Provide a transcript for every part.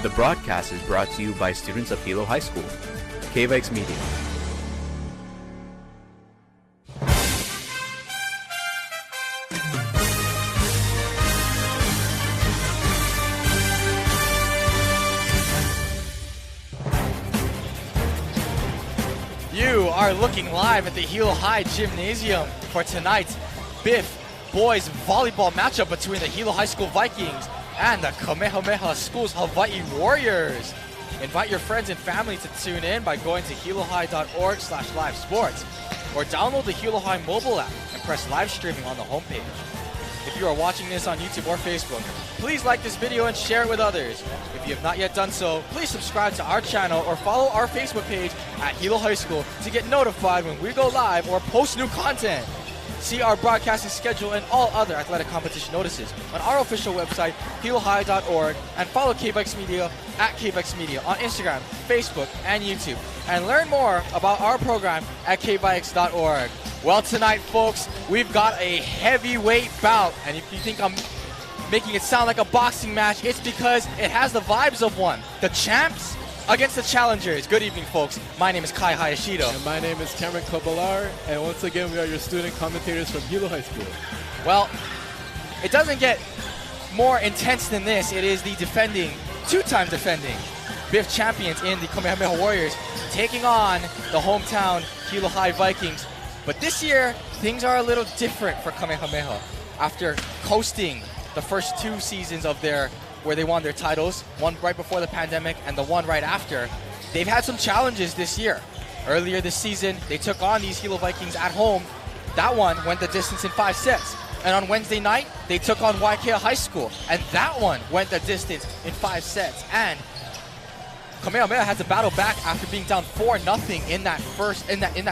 The broadcast is brought to you by students of Hilo High School, Keaau Media. You are looking live at the Hilo High Gymnasium for tonight's BIF boys volleyball matchup between the Hilo High School Vikings and the Kamehameha Schools Hawaii Warriors. Invite your friends and family to tune in by going to hilohigh.org/live sports or download the Hilo High mobile app and press live streaming on the homepage. If you are watching this on YouTube or Facebook, please like this video and share it with others. If you have not yet done so, please subscribe to our channel or follow our Facebook page at Hilo High School to get notified when we go live or post new content. See our broadcasting schedule and all other athletic competition notices on our official website, hilohigh.org, and follow Keaau Media at Keaau Media on Instagram, Facebook, and YouTube. And learn more about our program at keaau.org. Well, tonight, folks, we've got a heavyweight bout. And if you think I'm making it sound like a boxing match, it's because it has the vibes of one. The champs against the challengers. Good evening, folks. My name is Kai Hayashido. And my name is Cameron Kobalar. And once again, we are your student commentators from Hilo High School. Well, it doesn't get more intense than this. It is the two-time defending BIF champions in the Kamehameha Warriors taking on the hometown Hilo High Vikings. But this year, things are a little different for Kamehameha. After coasting the first two seasons of where they won their titles, one right before the pandemic and the one right after, they've had some challenges this year. Earlier this season, they took on these Hilo Vikings at home. That one went the distance in 5 sets. And on Wednesday night, they took on Waiakea High School, and that one went the distance in 5 sets. And Kamehameha had to battle back after being down 4-0 in that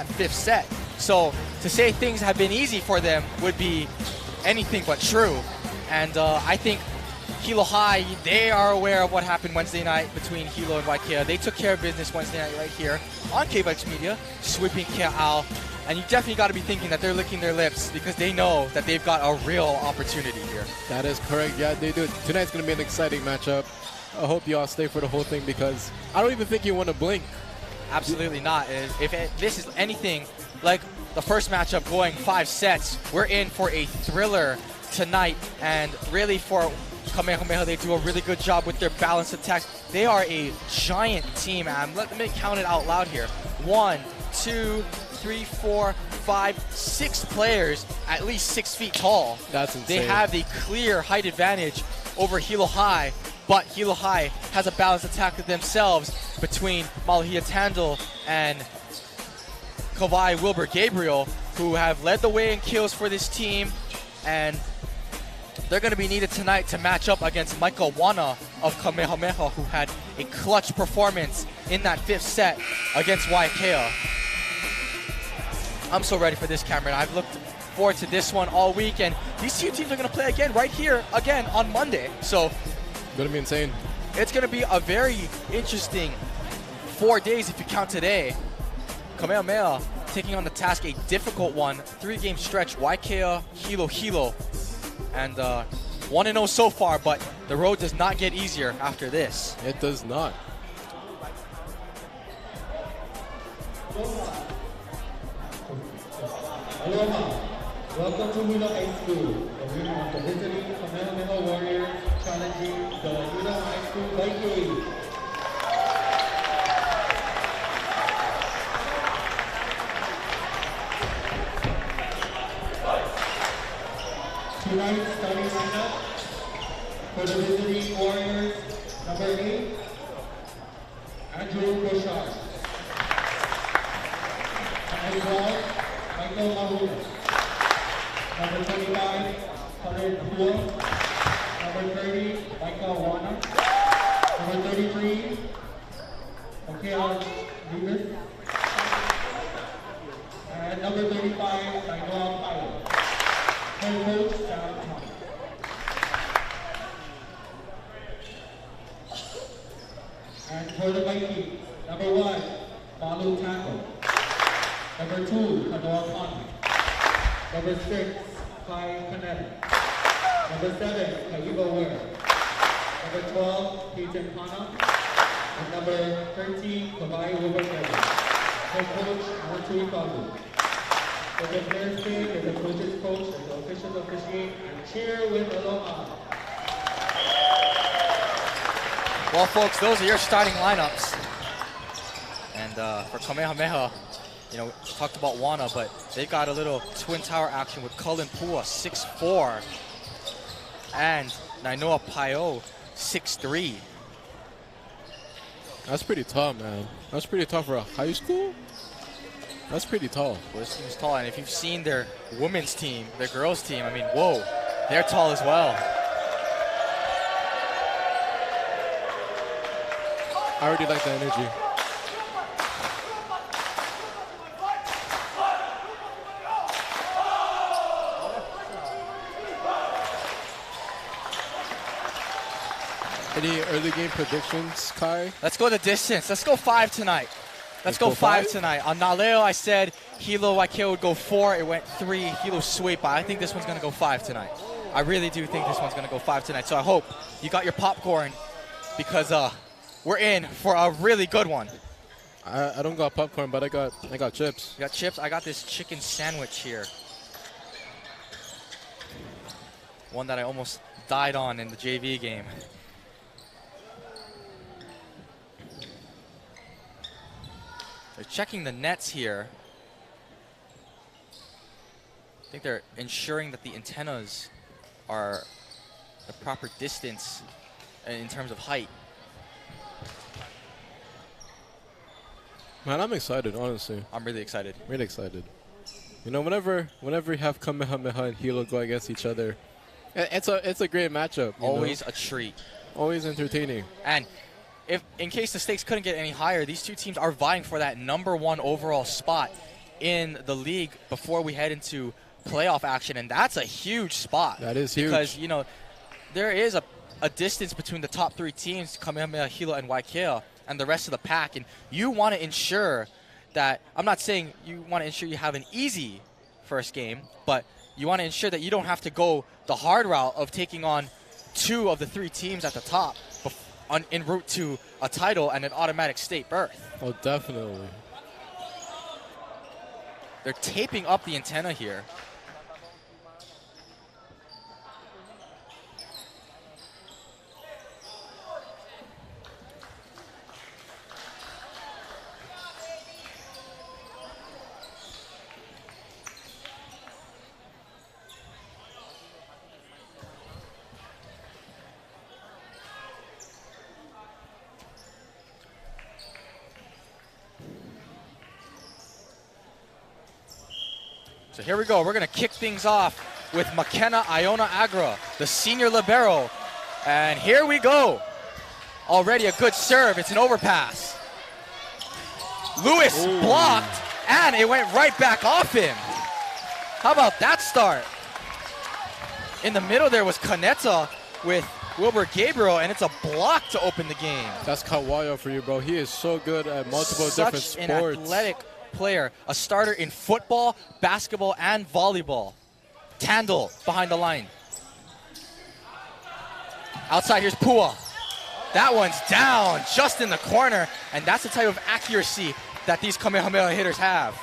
fifth set. So to say things have been easy for them would be anything but true. And I think Hilo High, they are aware of what happened Wednesday night between Hilo and Waiakea. They took care of business Wednesday night right here on Keaau Media, sweeping Keaau. And you definitely got to be thinking that they're licking their lips because they know that they've got a real opportunity here. That is correct. Yeah, they do. Tonight's going to be an exciting matchup. I hope you all stay for the whole thing because I don't even think you want to blink. Absolutely not. This is anything like the first matchup going 5 sets, we're in for a thriller tonight. And really for Kamehameha, they do a really good job with their balanced attacks. They are a giant team, and let me count it out loud here. 1, 2, 3, 4, 5, 6 players at least 6 feet tall. That's insane. They have the clear height advantage over Hilo High, but Hilo High has a balanced attack themselves between Maluhia Tandil and Kawai Wilbur Gabriel, who have led the way in kills for this team, and they're going to be needed tonight to match up against Micah Wana of Kamehameha, who had a clutch performance in that 5th set against Waiakea. I'm so ready for this, Cameron. I've looked forward to this one all week, and these two teams are going to play again right here again on Monday. So going to be insane. It's going to be a very interesting 4 days if you count today. Kamehameha taking on the task, a difficult one, 3-game stretch, Waiakea, Hilo. And 1-0 so far, but the road does not get easier after this. It does not. Aloha. Welcome to Hilo High School. The winner of the visiting Kamehameha Warriors challenging the Hilo High School Vikings. Tonight's starting lineup for the visiting Warriors, number 8, Andrew Bouchard. Number 12, Michael Mahuna. Number 25, Connor Kuo. Number 30, Micah Wana. Number 33, Keaau Rivas. And number 35, Noah Pyle. Head coach, Sam Thomas. And for the Vikings, number 1, Malu Tako. Number 2, Kanoa Conley. Number 6, Kai Panetta. Number 7, Kaiba Ware. Number 12, Peyton Pana. And number 13, Hawaii Warriors. Head coach, Anatoli Kalu. For the players team, there's a coach's coach, and the officials officiate, and cheer with aloha. Well, folks, those are your starting lineups. And for Kamehameha, you know, we talked about Wana, but they got a little twin tower action with Cullen Pua, 6'4", and Nainoa Paio, 6'3". That's pretty tall, man. That's pretty tall for a high school. That's pretty tall. Well, this team's tall, and if you've seen their women's team, their girls' team, I mean, whoa, they're tall as well. I already like the energy. Any early game predictions, Kai? Let's go the distance. Let's go 5 tonight. Let's go 5 tonight. On Naleo, I said Hilo Waiakea would go 4. It went 3. Hilo sweep. But I think this one's going to go 5 tonight. I really do think this one's going to go 5 tonight. So I hope you got your popcorn because we're in for a really good one. I don't got popcorn, but I got chips. You got chips? I got this chicken sandwich here. One that I almost died on in the JV game. They're checking the nets here. I think they're ensuring that the antennas are the proper distance in terms of height. Man, I'm excited, honestly. I'm really excited. Really excited. You know, whenever we have Kamehameha and Hilo go against each other, it's a great matchup. Always a treat. Always entertaining. And if in case the stakes couldn't get any higher, these two teams are vying for that #1 overall spot in the league before we head into playoff action, and that's a huge spot. That is huge. Because, you know, there is a distance between the top 3 teams, Kamehameha, Hilo, and Waiakea, and the rest of the pack, and you want to ensure that, I'm not saying you want to ensure you have an easy first game, but you want to ensure that you don't have to go the hard route of taking on 2 of the 3 teams at the top en route to a title and an automatic state berth. Oh, definitely. They're taping up the antenna here. So here we go. We're going to kick things off with McKenna Iona Agra, the senior libero. And here we go. Already a good serve. It's an overpass. Lewis blocked, and it went right back off him. How about that start? In the middle there was Kaneta with Wilbur Gabriel, and it's a block to open the game. That's Kawaii for you, bro. He is so good at multiple different sports. Such an athletic player, a starter in football, basketball, and volleyball. Tandil behind the line. Outside, here's Pua. That one's down, just in the corner, and that's the type of accuracy that these Kamehameha hitters have.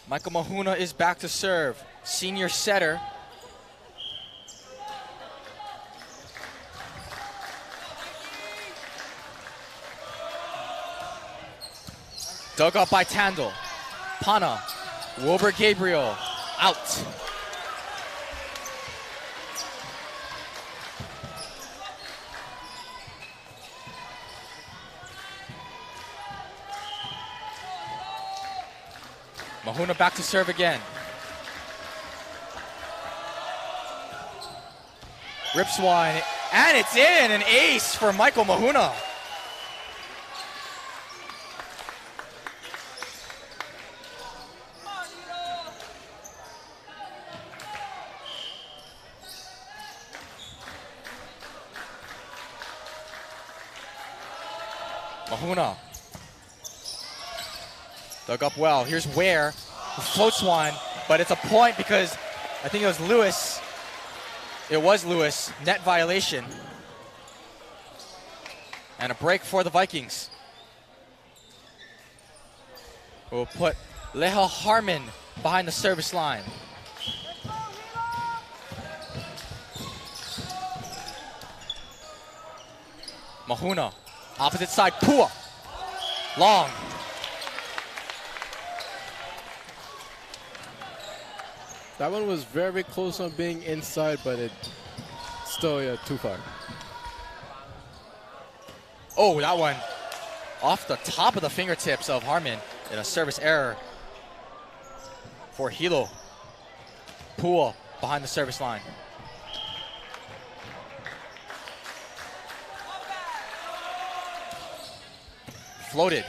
Michael Mahuna is back to serve. Senior setter. Dug up by Tandil. Pana. Wilbur Gabriel. Out. Mahuna back to serve again. Rips one, and it's in! An ace for Michael Mahuna. Mahuna. Dug up well. Here's Ware. who floats one, but it's a point because I think it was Lewis. It was Lewis. Net violation. And a break for the Vikings. We'll put Leha Harmon behind the service line. Mahuna, opposite side, Pua. Long. That one was very close on being inside, but it still, yeah, too far. Oh, that one off the top of the fingertips of Harmon in a service error for Hilo. Pua behind the service line. Floated.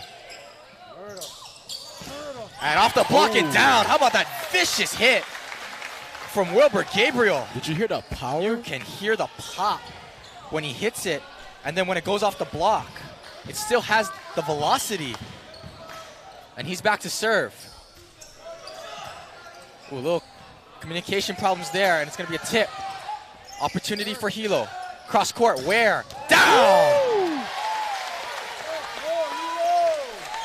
And off the block and down. How about that vicious hit from Wilbur Gabriel? Did you hear the power? You can hear the pop when he hits it, and then when it goes off the block, it still has the velocity. And he's back to serve. Ooh, little communication problems there, and it's going to be a tip. Opportunity for Hilo. Cross court, where? Down!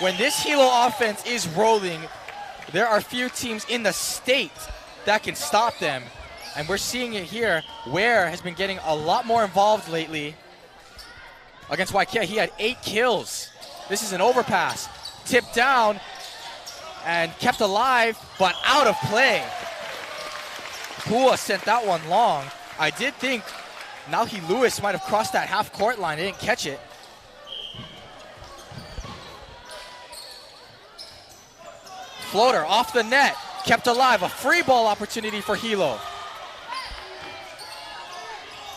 When this Hilo offense is rolling, there are few teams in the state that can stop them. And we're seeing it here. Ware has been getting a lot more involved lately against Waiakea. He had 8 kills. This is an overpass. Tipped down and kept alive, but out of play. Pua sent that one long. I did think Nauhi Lewis might have crossed that half-court line. They didn't catch it. Floater off the net, kept alive. A free ball opportunity for Hilo.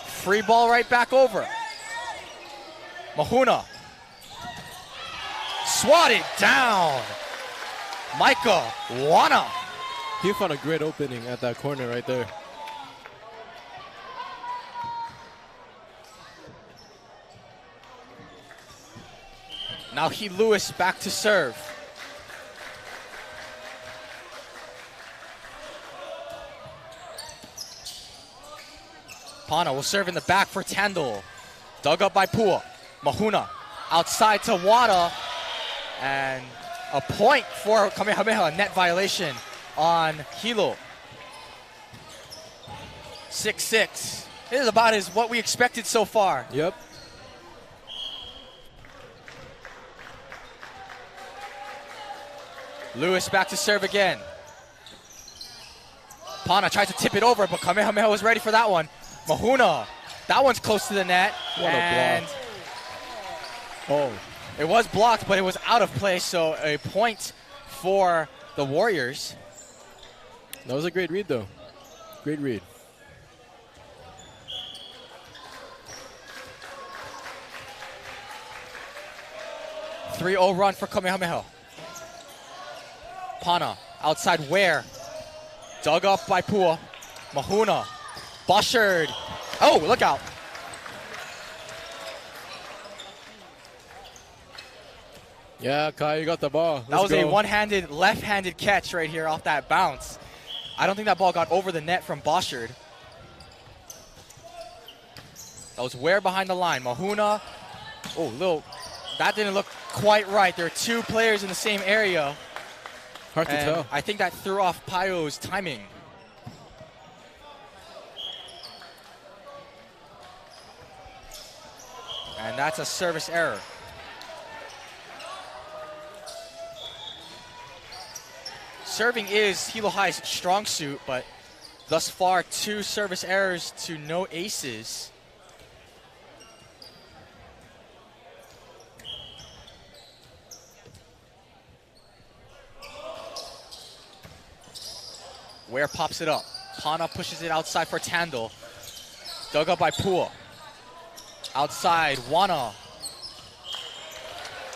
Free ball right back over. Mahuna. Swatted down. Micah Wana. He found a great opening at that corner right there. Now Lewis back to serve. Pana will serve in the back for Tandol. Dug up by Pua. Mahuna outside to Wada. And a point for Kamehameha. Net violation on Hilo. 6-6. This is about what we expected so far. Yep. Lewis back to serve again. Pana tries to tip it over, but Kamehameha was ready for that one. Mahuna, that one's close to the net. What a block. Oh. It was blocked, but it was out of play, so a point for the Warriors. That was a great read, though. Great read. A 3-0 run for Kamehameha. Pana, outside Ware. Dug up by Pua. Mahuna. Bushard. Oh, look out. Yeah, Kai, you got the ball. That was a one-handed, left-handed catch right here off that bounce. I don't think that ball got over the net from Bushard. That was Ware behind the line. Mahuna. Oh, that didn't look quite right. There are 2 players in the same area. Hard to tell. I think that threw off Payo's timing. And that's a service error. Serving is Hilo High's strong suit, but thus far 2 service errors to no aces. Ware pops it up. Pana pushes it outside for Tandol. Dug up by Pua. Outside, Wana.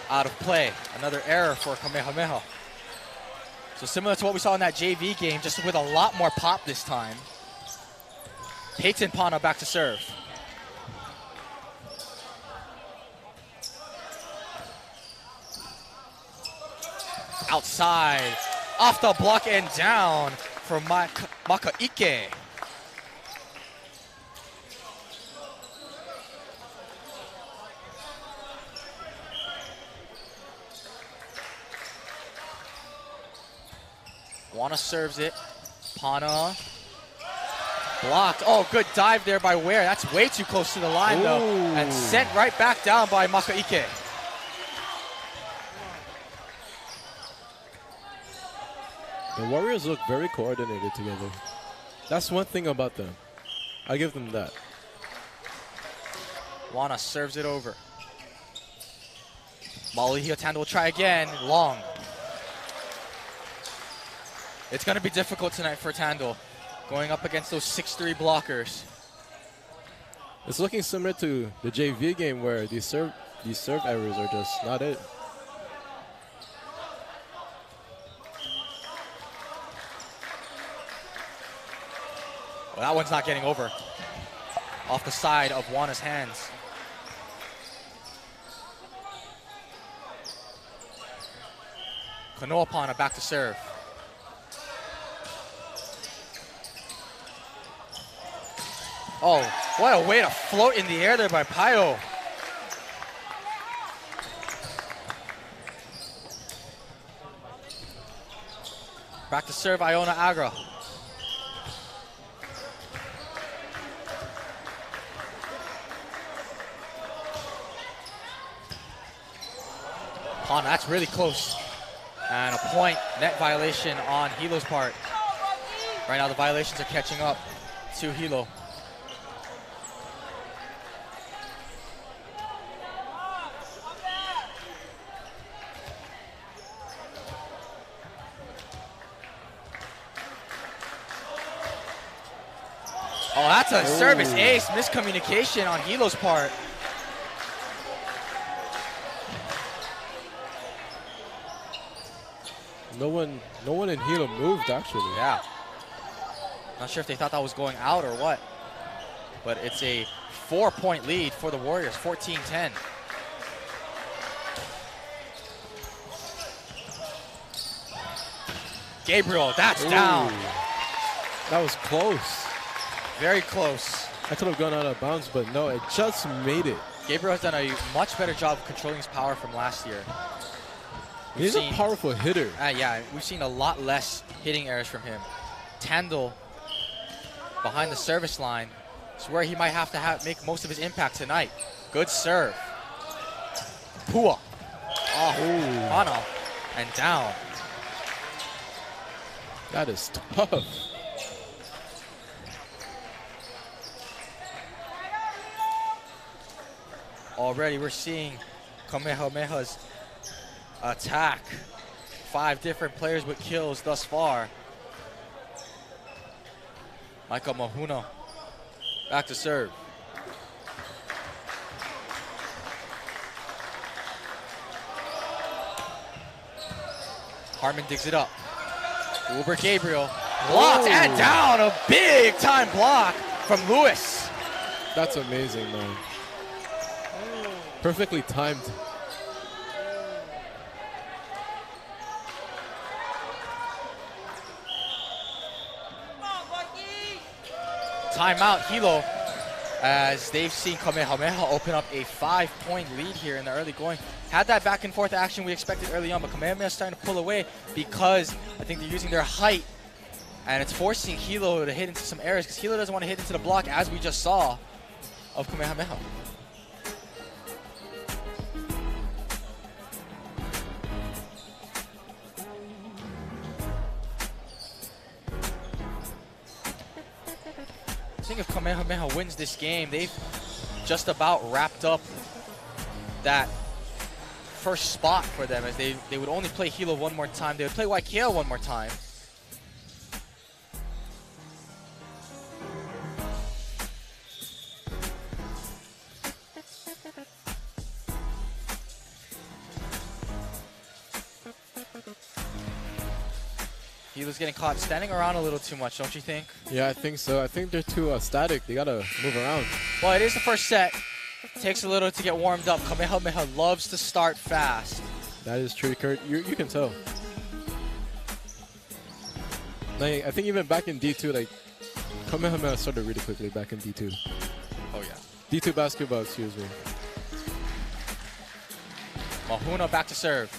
Out of play. Another error for Kamehameha. So similar to what we saw in that JV game, just with a lot more pop this time. Peyton Pana back to serve. Outside. Off the block and down for Waiakea. Wana serves it. Pana. Blocked. Oh, good dive there by Ware. That's way too close to the line, though. And sent right back down by Waiakea. The Warriors look very coordinated together. That's one thing about them. I give them that. Wana serves it over. Maulihia Tando will try again. Long. It's going to be difficult tonight for Tando, going up against those 6'3" blockers. It's looking similar to the JV game where these serve errors are just not it. Well, that one's not getting over. Off the side of Wana's hands. Kanoapana back to serve. Oh, what a way to float in the air there by Keaau. Back to serve Iona Agra. Pana, that's really close. And a point, net violation on Hilo's part. Right now the violations are catching up to Hilo. Oh, that's a service ace. Miscommunication on Hilo's part. No one in Hilo moved, actually. Yeah. Not sure if they thought that was going out or what. But it's a 4-point lead for the Warriors, 14-10. Gabriel, that's down. That was close. Very close. I could have gone out of bounds, but no, it just made it. Gabriel has done a much better job of controlling his power from last year. He's a powerful hitter. Yeah, we've seen a lot less hitting errors from him. Tandil behind the service line is where he might have to make most of his impact tonight. Good serve. Pua. Oh, on off and down. That is tough. Already we're seeing Kamehameha's attack. 5 different players with kills thus far. Michael Mahuna back to serve. Harmon digs it up. Uber Gabriel blocked and down. A big time block from Lewis. That's amazing, man. Perfectly timed. Timeout, Hilo, as they've seen Kamehameha open up a 5-point lead here in the early going. Had that back and forth action we expected early on, but Kamehameha is starting to pull away because I think they're using their height, and it's forcing Hilo to hit into some errors because Hilo doesn't want to hit into the block, as we just saw of Kamehameha. I think if Kamehameha wins this game, they've just about wrapped up that first spot for them, as they would only play Hilo one more time. They would play Waiakea one more time. Hilo's getting caught standing around a little too much, don't you think? Yeah, I think so. I think they're too static. They gotta move around. Well, it is the first set. Takes a little to get warmed up. Kamehameha loves to start fast. That is true, Kurt. You can tell. Like, I think even back in D2, like, Kamehameha started really quickly back in D2. Oh, yeah. D2 basketball, excuse me. Mahuna back to serve.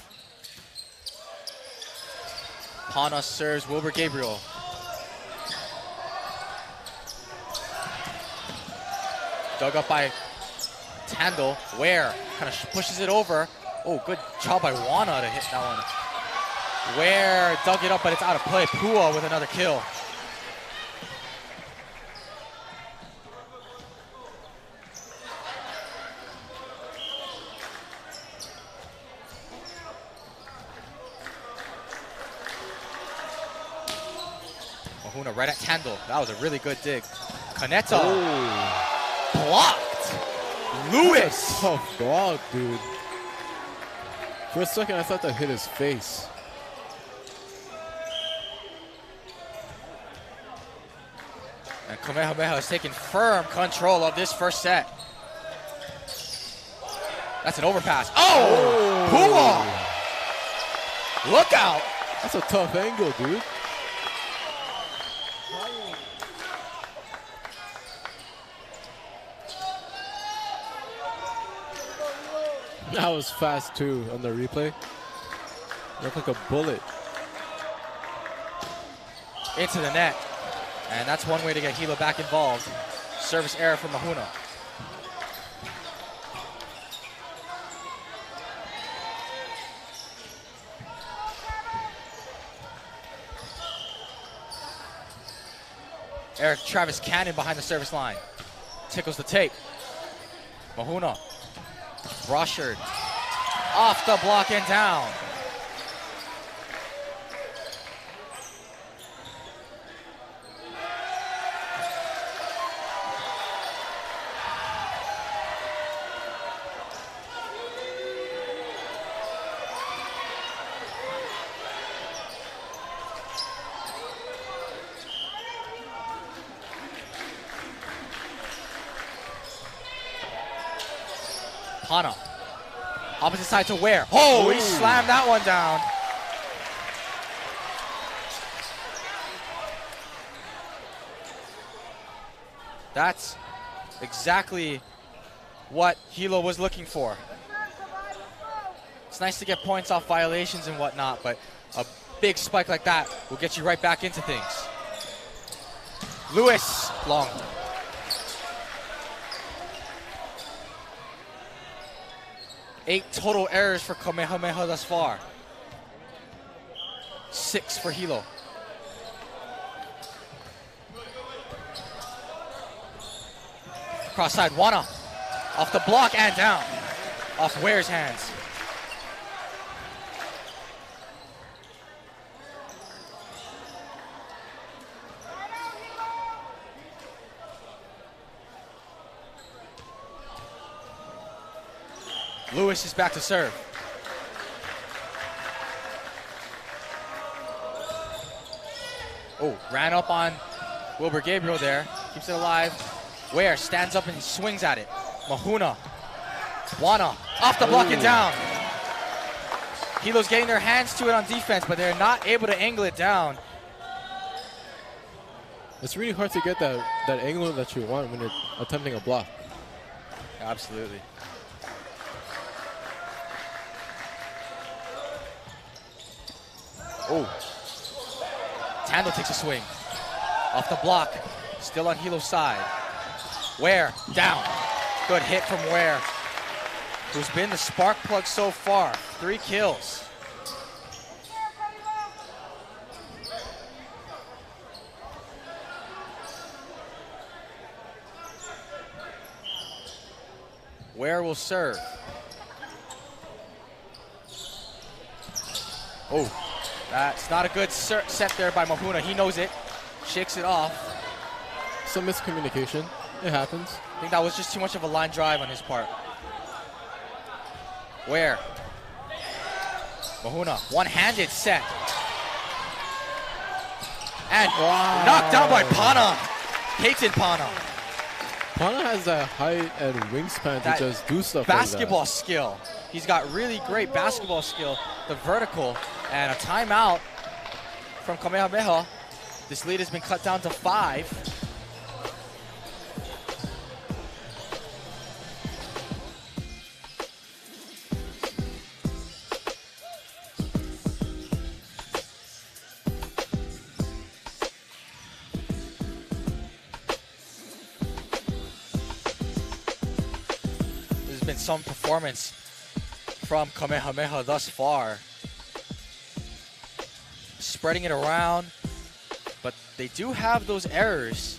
Pana serves Wilbur Gabriel. Dug up by Tandle. Ware kind of pushes it over. Oh, good job by Wana to hit that one. Ware dug it up, but it's out of play. Pua with another kill. Mahuna right at Tandle. That was a really good dig. Kaneta. Oh. Blocked. Lewis. Tough block, dude. For a second, I thought that hit his face. And Kamehameha has taken firm control of this first set. That's an overpass. Oh! Pua! Look out! That's a tough angle, dude. That was fast too on the replay. Looked like a bullet. Into the net. And that's one way to get Hilo back involved. Service error from Mahuna. Eric Travis Cannon behind the service line. Tickles the tape. Mahuna. Broshard. Off the block and down. Pana. Opposite side to Ware. Oh, he slammed that one down. That's exactly what Hilo was looking for. It's nice to get points off violations and whatnot, but a big spike like that will get you right back into things. Lewis, long. Eight total errors for Kamehameha thus far. 6 for Hilo. Cross side, Wana. Off the block and down. Off Ware's hands. Lewis is back to serve. Oh, ran up on Wilbur Gabriel there. Keeps it alive. Ware stands up and swings at it. Mahuna. Wana. Off the block and down. Hilo's getting their hands to it on defense, but they're not able to angle it down. It's really hard to get that angle that you want when you're attempting a block. Absolutely. Oh. Tandle takes a swing. Off the block. Still on Hilo's side. Ware, down. Good hit from Ware, who's been the spark plug so far. 3 kills. Ware will serve. Oh. That's not a good set there by Mahuna. He knows it. Shakes it off. Some miscommunication. It happens. I think that was just too much of a line drive on his part. Where? Mahuna, one-handed set. And knocked down by Pana. Peyton Pana. Pana has that height and wingspan to just do stuff basketball like that. Skill. He's got really great basketball skill. The vertical and a timeout from Kamehameha. This lead has been cut down to 5. There's been some performance from Kamehameha thus far. Spreading it around, but they do have those errors,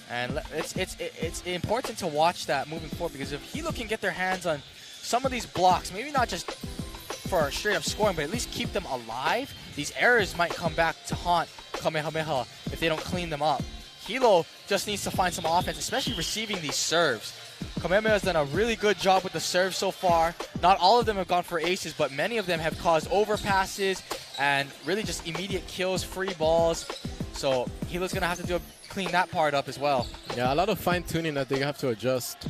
and it's important to watch that moving forward, because if Hilo can get their hands on some of these blocks, maybe not just for straight up scoring, but at least keep them alive, these errors might come back to haunt Kamehameha if they don't clean them up. Hilo just needs to find some offense, especially receiving these serves. Kamehameha has done a really good job with the serve so far. Not all of them have gone for aces, but many of them have caused overpasses and really just immediate kills, free balls. So Hilo's going to have to clean that part up as well. Yeah, a lot of fine-tuning that they have to adjust.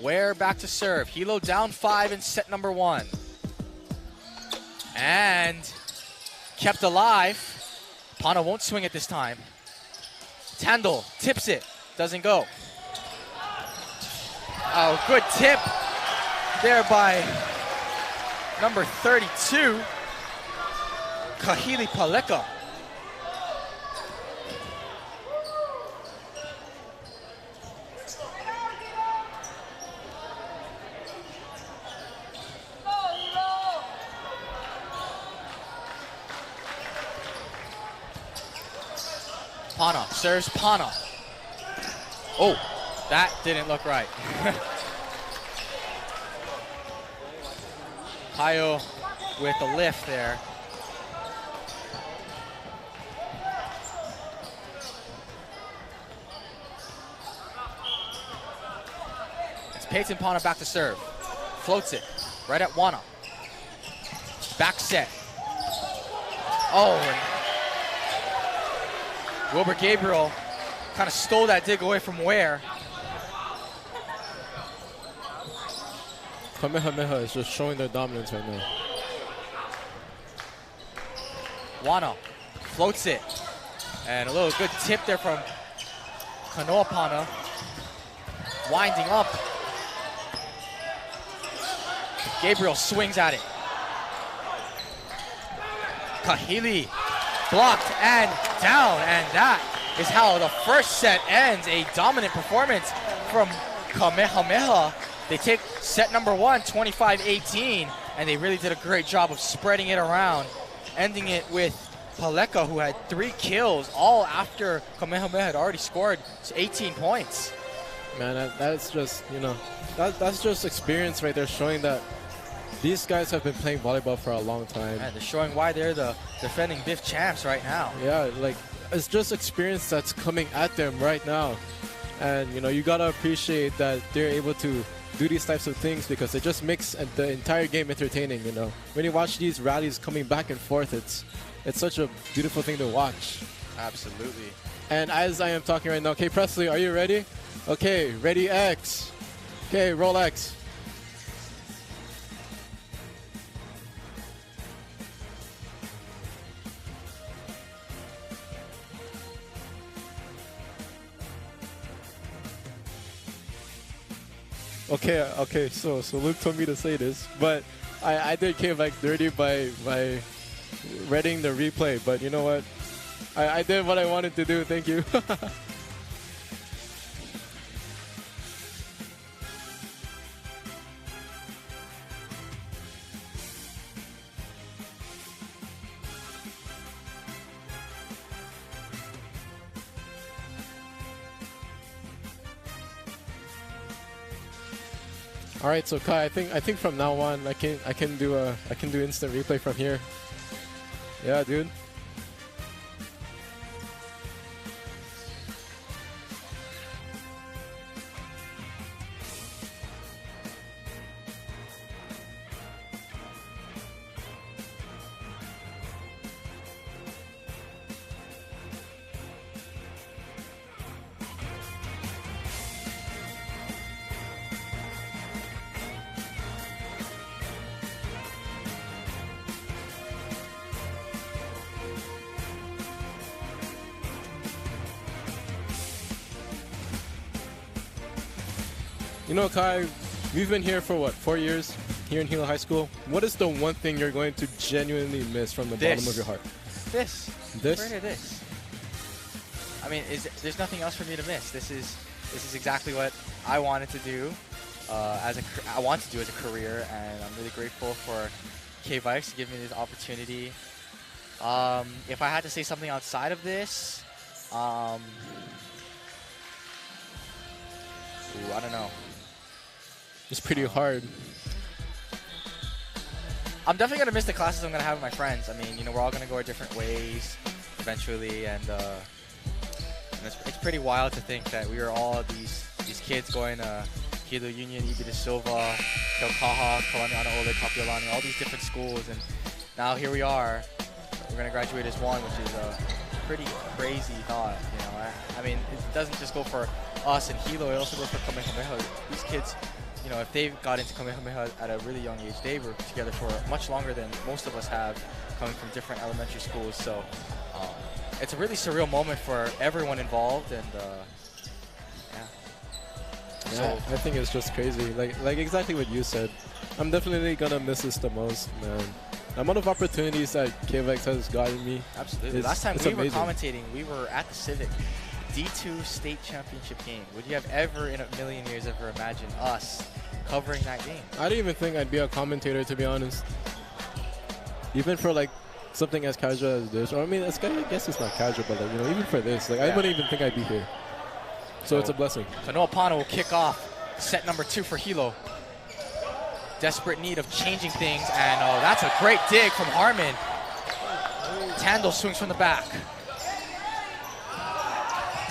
Ware back to serve. Hilo down 5 in set number 1. And kept alive. Pana won't swing it this time. Tandil tips it. Doesn't go. Oh, good tip there by number 32, Kahili Paleka. Pana serves Pana. Oh, that didn't look right. Keaau with the lift there. It's Peyton Pana back to serve. Floats it right at Wana. Back set. Oh, and Wilbur Gabriel kind of stole that dig away from Ware. Kamehameha is just showing their dominance right now. Wana floats it. And a little good tip there from Kanoa Pana. Winding up. Gabriel swings at it. Kahili blocked and down. And that is how the first set ends. A dominant performance from Kamehameha. They take set number 1, 25-18, and they really did a great job of spreading it around, ending it with Paleka, who had 3 kills, all after Kamehameha had already scored 18 points. Man, that's just, you know, that's just experience right there, showing that these guys have been playing volleyball for a long time. And they're showing why they're the defending BIF champs right now. Yeah, like, it's just experience that's coming at them right now. And, you know, you gotta appreciate that they're able to do these types of things, because it just makes the entire game entertaining, you know. When you watch these rallies coming back and forth, it's such a beautiful thing to watch. Absolutely. And as I am talking right now, okay, Presley, are you ready? Okay, ready, X. Okay, roll X. Okay, so Luke told me to say this, but I did K-Vax dirty by reading the replay, but you know what? I did what I wanted to do, thank you. All right, so Kai, I think from now on I can do instant replay from here. Yeah, dude. You know, Kai, we've been here for what, 4 years here in Hilo High School. What is the one thing you're going to genuinely miss from the bottom of your heart? This. This? Right here, this. I mean, there's nothing else for me to miss. This is exactly what I wanted to do as a career, and I'm really grateful for Keaau Vikes to give me this opportunity. If I had to say something outside of this, I don't know. It's pretty hard. I'm definitely going to miss the classes I'm going to have with my friends. I mean, you know, we're all going to go our different ways eventually, and it's pretty wild to think that we are all these kids going to Hilo Union, Ibi de Silva, Keaau, Kalaniana Ole, Kapiolani, all these different schools, and now here we are. We're going to graduate as one, which is a pretty crazy thought. You know, I mean, it doesn't just go for us in Hilo, it also goes for Kamehameha. These kids, you know, if they got into Kamehameha at a really young age, they were together for much longer than most of us have, coming from different elementary schools. So it's a really surreal moment for everyone involved, and yeah, so I think it's just crazy. Like exactly what you said. I'm definitely gonna miss this the most, man. The amount of opportunities that Keaau Vikes has gotten me. Absolutely. Last time we amazing. were commentating, we were at the Civic D2 state championship game. Would you have ever in a million years ever imagined us covering that game? I didn't even think I'd be a commentator, to be honest. Even for like something as casual as this, or I mean, I guess it's not casual, but like, you know, even for this, like I wouldn't even think I'd be here. So it's a blessing. So Noah Pana will kick off set number 2 for Hilo. Desperate need of changing things, and oh, that's a great dig from Harmon. Tandil swings from the back.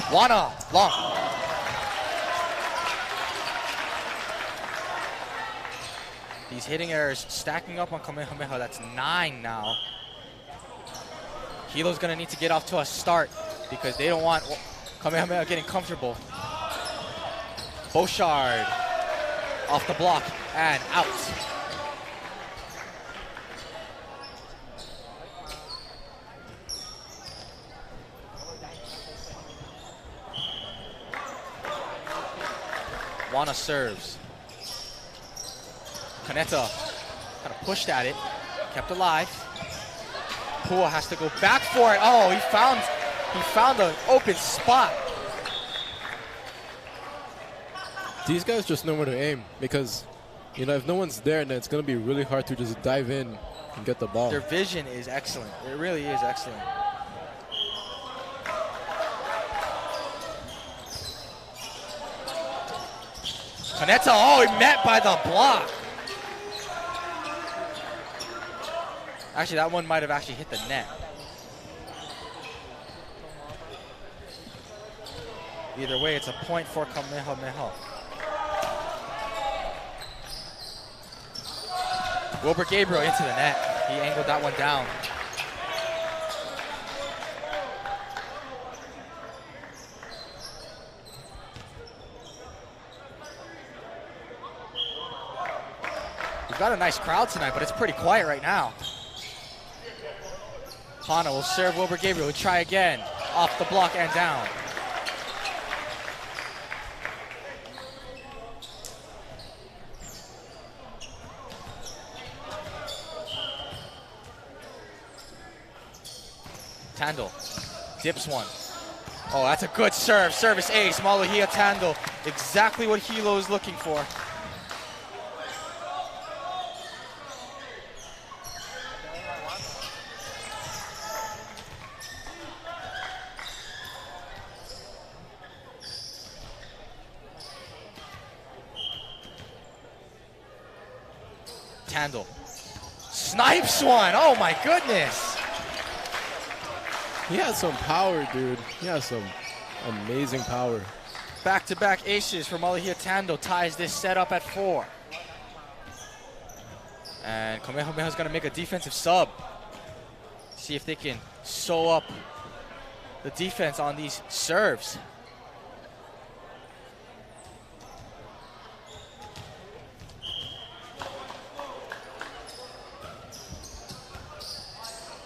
Wana, long. These hitting errors stacking up on Kamehameha. That's 9 now. Hilo's gonna need to get off to a start because they don't want Kamehameha getting comfortable. Beauchard off the block and out. Wana serves. Kaneta kind of pushed at it, kept alive. Pua has to go back for it. Oh, he found an open spot. These guys just know where to aim because, you know, if no one's there, then it's going to be really hard to just dive in and get the ball. Their vision is excellent. It really is excellent. Kaneta, oh, he met by the block. Actually, that one might have actually hit the net. Either way, it's a point for Kamehameha. Wilbur Gabriel into the net. He angled that one down. We've got a nice crowd tonight, but it's pretty quiet right now. Pana will serve Wilbur Gabriel. He'll try again. Off the block and down. Tandil dips one. Oh, that's a good serve. Service ace. Maluhia Tandil. Exactly what Hilo is looking for. Tandil snipes one. Oh my goodness. He has some power, dude. He has some amazing power. Back-to-back aces for Maluhia Tandil ties this set up at 4. And Kamehameha is going to make a defensive sub. See if they can sew up the defense on these serves.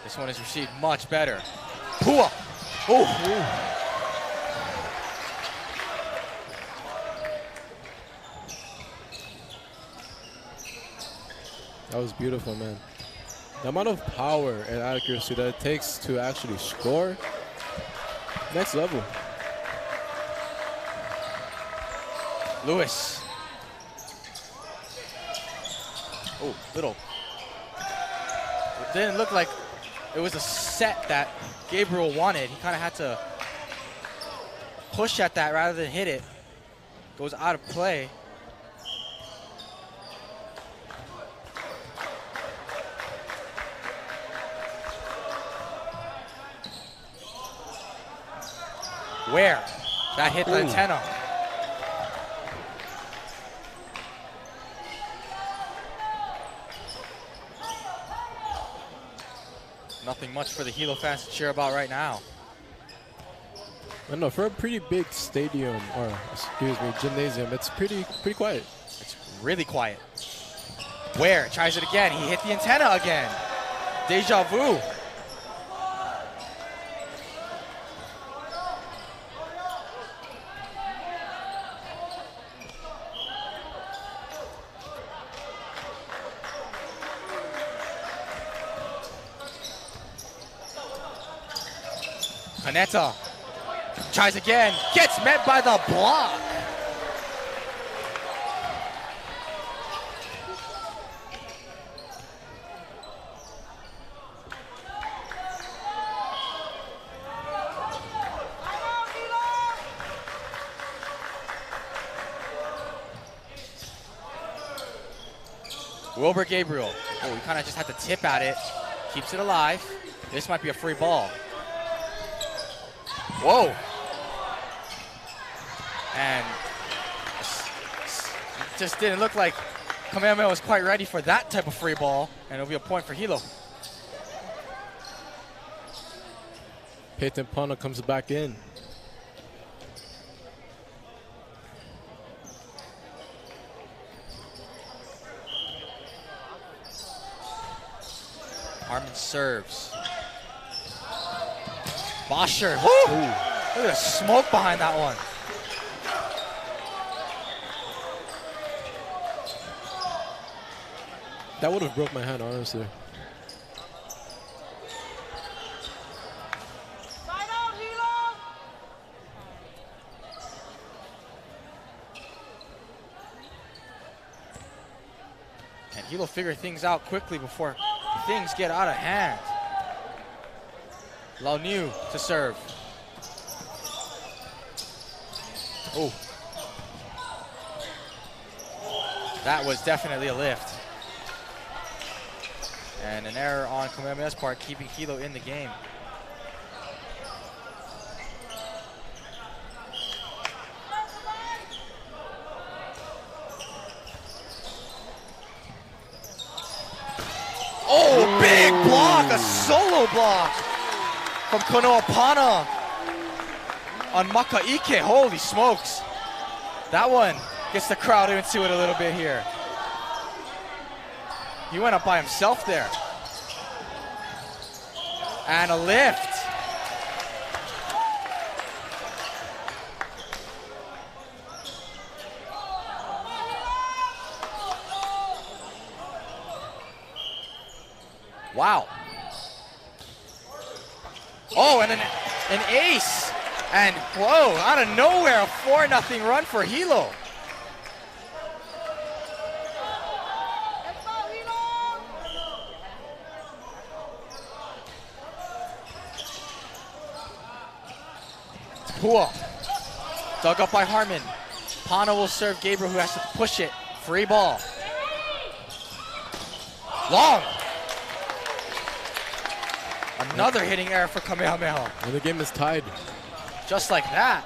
This one is received much better. Pua! Oh! That was beautiful, man. The amount of power and accuracy that it takes to actually score, next level. Lewis. Oh, little. It didn't look like it was a set that Gabriel wanted. He kind of had to push at that rather than hit it. Goes out of play. Where? That hit the antenna. Nothing much for the Hilo fans to cheer about right now. I don't know, for a pretty big stadium, or excuse me, gymnasium, it's pretty quiet. It's really quiet. Where? Tries it again. He hit the antenna again. Deja vu. Kaneta tries again, gets met by the block. Wilbur Gabriel. Oh, he kind of just had to tip at it. Keeps it alive. This might be a free ball. Whoa. And it just didn't look like Kamehameha was quite ready for that type of free ball, and it'll be a point for Hilo. Peyton Pana comes back in. Harmon serves. Bosher. Look at the smoke behind that one. That would have broke my hand, honestly. And Hilo figure things out quickly before things get out of hand. Launiu to serve. Oh. That was definitely a lift. And an error on Kamehameha's part, keeping Hilo in the game. Oh, big block, a solo block from Konoa Pana on Makaike. Holy smokes. That one gets the crowd into it a little bit here. He went up by himself there. And a lift. Wow. Oh, and an ace. And whoa, out of nowhere, a 4-0 run for Hilo. Pua. Dug up by Harmon. Pana will serve Gabriel, who has to push it. Free ball. Long. Another hitting error for Kamehameha. And the game is tied. Just like that.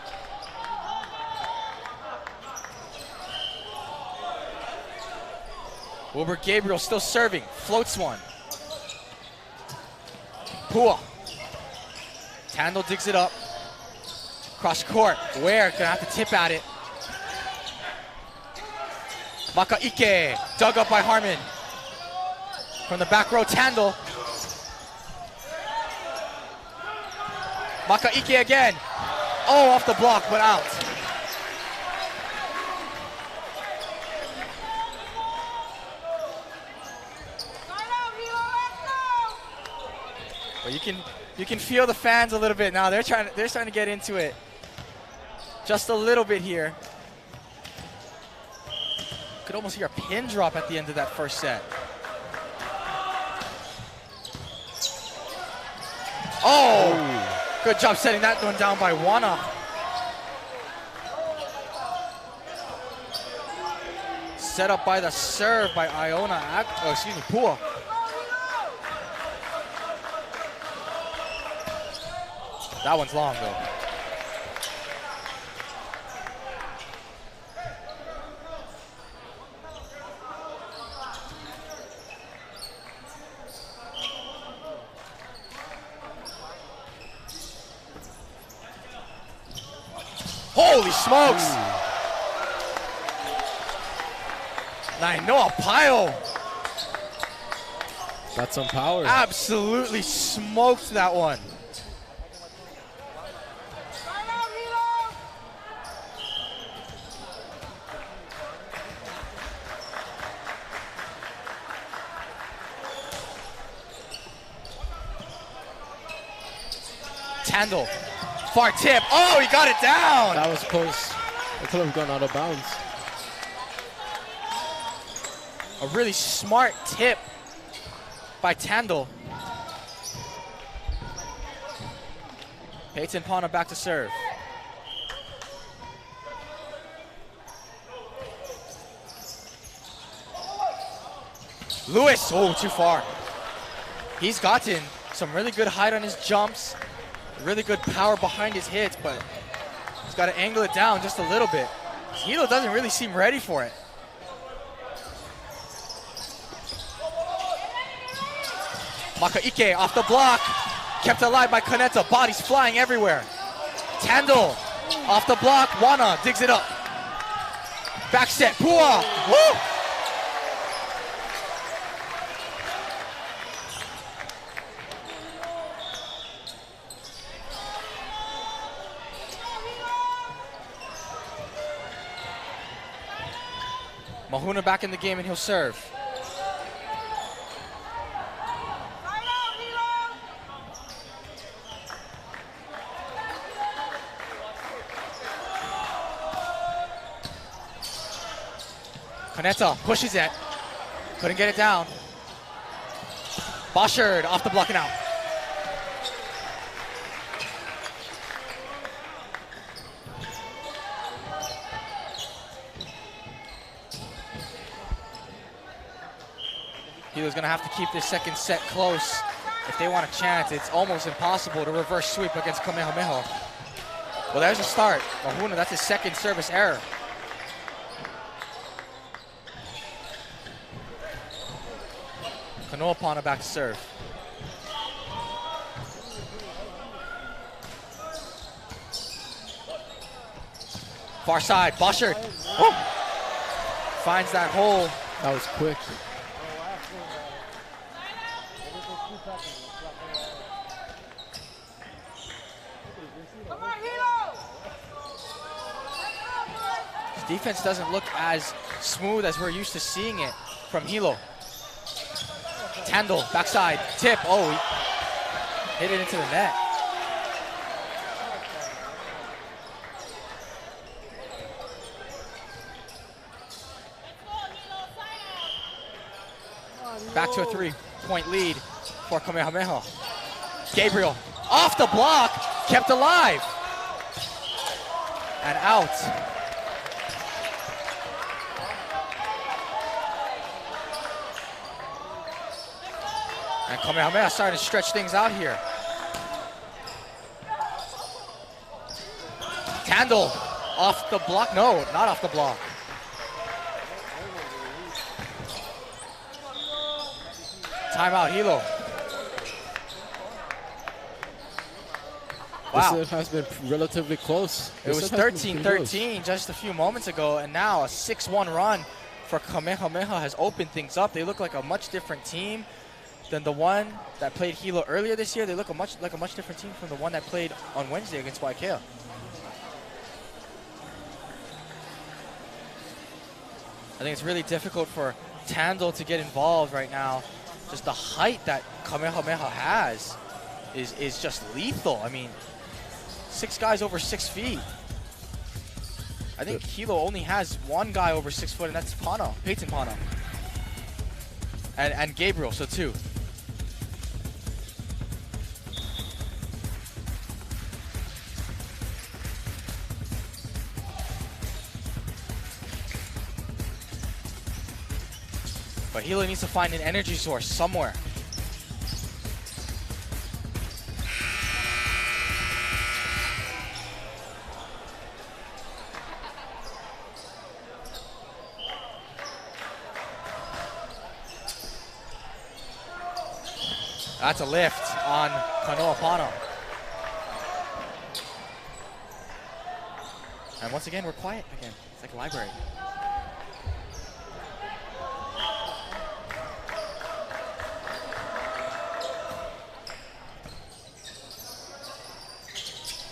Wilbur Gabriel still serving. Floats one. Pua. Tandle digs it up. Cross court. Ware gonna have to tip at it. Makaike. Dug up by Harmon. From the back row, Tandle. Makaike again. Oh, off the block, but out. But you can feel the fans a little bit now. They're starting to get into it just a little bit here. Could almost hear a pin drop at the end of that first set. Oh! Good job setting that one down by Wana. Set up by the serve by Pua. That one's long though. Holy smokes! Nainoa Pyle. Got some power. Absolutely smoked that one. Tandle, far tip. Oh, he got it down. That was close. It could have gone out of bounds. A really smart tip by Tandle. Peyton Pana back to serve. Lewis, oh, too far. He's gotten some really good height on his jumps, really good power behind his hits, but he's got to angle it down just a little bit. Hilo doesn't really seem ready for it. Makaike off the block, kept alive by Kaneta, bodies flying everywhere. Tandle off the block, Wana digs it up. Back set, Pua, woo! Mahuna back in the game and he'll serve. Kaneta pushes it. Couldn't get it down. Boschard off the block and out. Hilo's going to have to keep this second set close if they want a chance. It's almost impossible to reverse sweep against Kamehameha. Well, there's a start. Mahuna, that's his second service error. Kanoapana back to serve. Far side, Boschard. Finds that hole. That was quick. His defense doesn't look as smooth as we're used to seeing it from Hilo. Tandle, backside, tip. Oh, he hit it into the net. Back to a 3-point lead for Kamehameha. Gabriel, off the block, kept alive. And out. And Kamehameha starting to stretch things out here. Tandle off the block. No, not off the block. Timeout, Hilo. Wow. This has been relatively close. It was 13-13 just a few moments ago, and now a 6-1 run for Kamehameha has opened things up. They look like a much different team than the one that played Hilo earlier this year. They look like a much different team from the one that played on Wednesday against Waiakea. I think it's really difficult for Tandle to get involved right now. Just the height that Kamehameha has. is just lethal. I mean, 6 guys over 6 feet. I think Hilo only has 1 guy over 6 foot, and that's Peyton Pano. And Gabriel, so 2. But Hilo needs to find an energy source somewhere. That's a lift on Kanoa Pano. And once again, we're quiet again. It's like a library.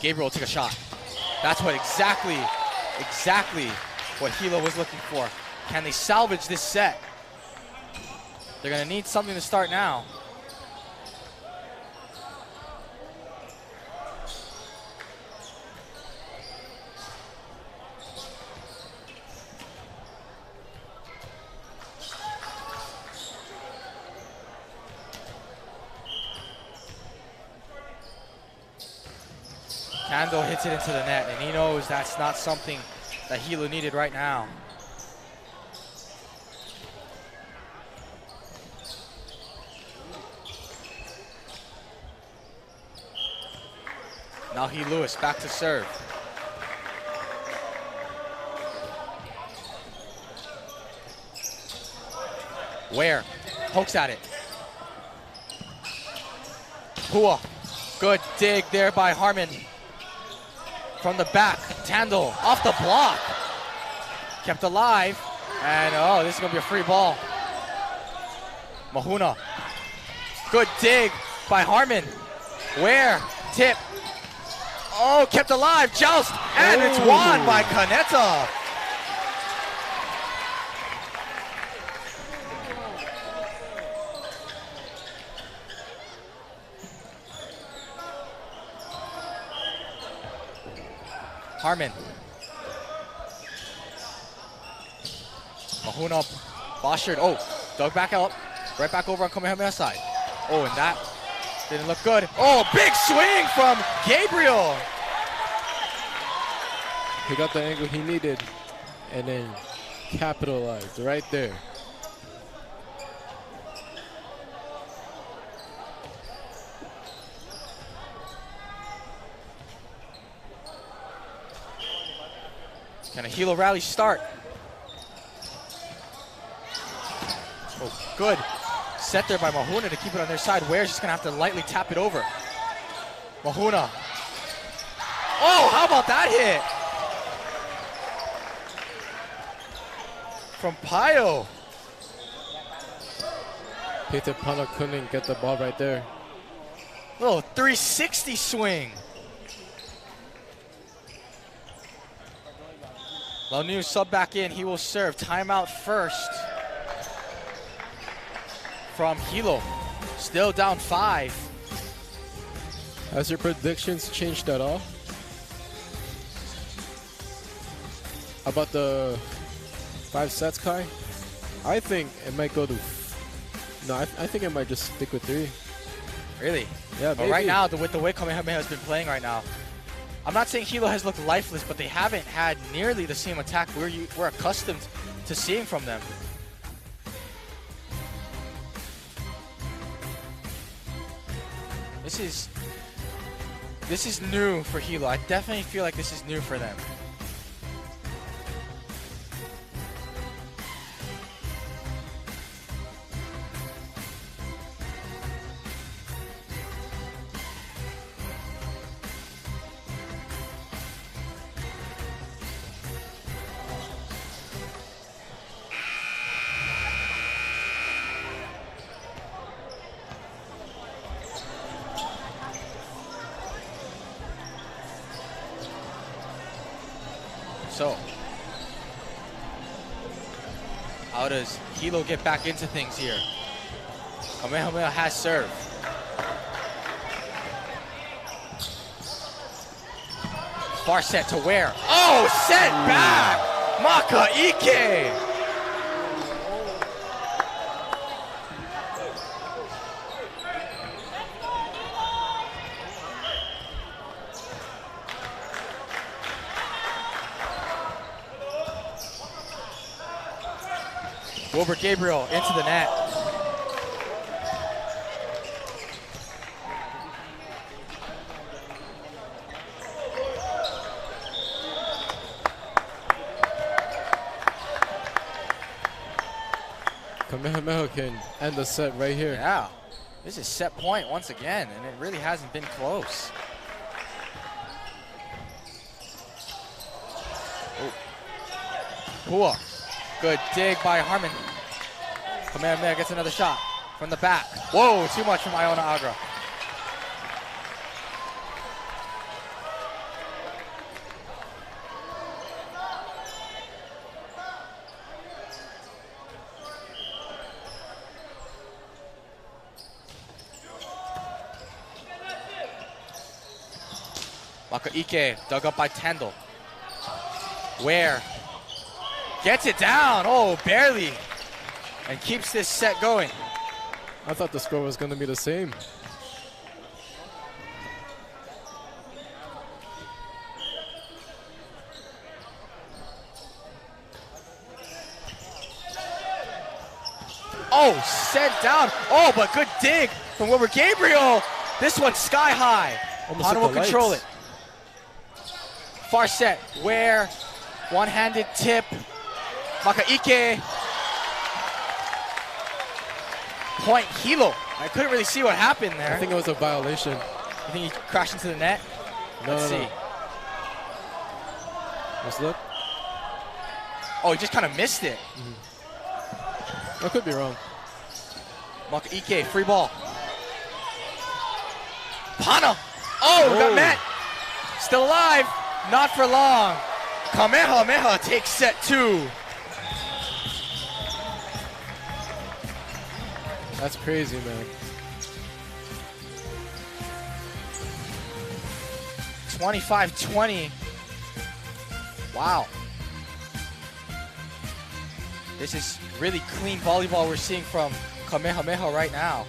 Gabriel will take a shot. That's what exactly what Hilo was looking for. Can they salvage this set? They're gonna need something to start now. Kando hits it into the net, and he knows that's not something that Hilo needed right now. Now Lewis back to serve. Ware pokes at it. Hua, good dig there by Harmon. From the back, Tandil off the block. Kept alive, and oh, this is gonna be a free ball. Mahuna, good dig by Harmon. Ware, tip. Oh, kept alive, joust, and it's won by Kaneta. Harmon. Mahuna, Boschard, oh, dug back up, right back over on Kamehameha side. Oh, and that didn't look good. Oh, big swing from Gabriel. He got the angle he needed and then capitalized right there. Can a Hilo rally start? Oh, good. Set there by Mahuna to keep it on their side. Ware's just gonna have to lightly tap it over. Mahuna. Oh, how about that hit? From Pio. Peter Pano couldn't get the ball right there. Little 360 swing. Lanu sub back in. He will serve. Timeout first from Hilo. Still down 5. Has your predictions changed at all? About the 5 sets, Kai? I think it might go to... No, I think it might just stick with 3. Really? Yeah, but right now, with the way Kamehameha has been playing right now, I'm not saying Hilo has looked lifeless, but they haven't had nearly the same attack we're accustomed to seeing from them. This is new for Hilo. I definitely feel like this is new for them. So, how does Hilo get back into things here? Kamehameha has serve. Far set to where? Oh, set back! Makaike! Wilbur Gabriel into the net. Kamehameha can end the set right here. Yeah, this is set point once again, and it really hasn't been close. Keaau. Good dig by Harmon. Kamehameha gets another shot from the back. Whoa, too much from Iona Agra. Makaike dug up by Tendall. Where? Gets it down. Oh, barely. And keeps this set going. I thought the score was going to be the same. Oh, set down. Oh, but good dig from Wilbur Gabriel. This one's sky high. Hana will control it. Far set. Where? One-handed tip. Makaike. Point Hilo. I couldn't really see what happened there. I think it was a violation. You think he crashed into the net? Let's see. Let's look. Oh, he just kind of missed it. I could be wrong. Makaike, free ball. Hana. Oh, got met. Still alive. Not for long. Kamehameha takes set 2. That's crazy, man. 25-20. Wow. This is really clean volleyball we're seeing from Kamehameha right now.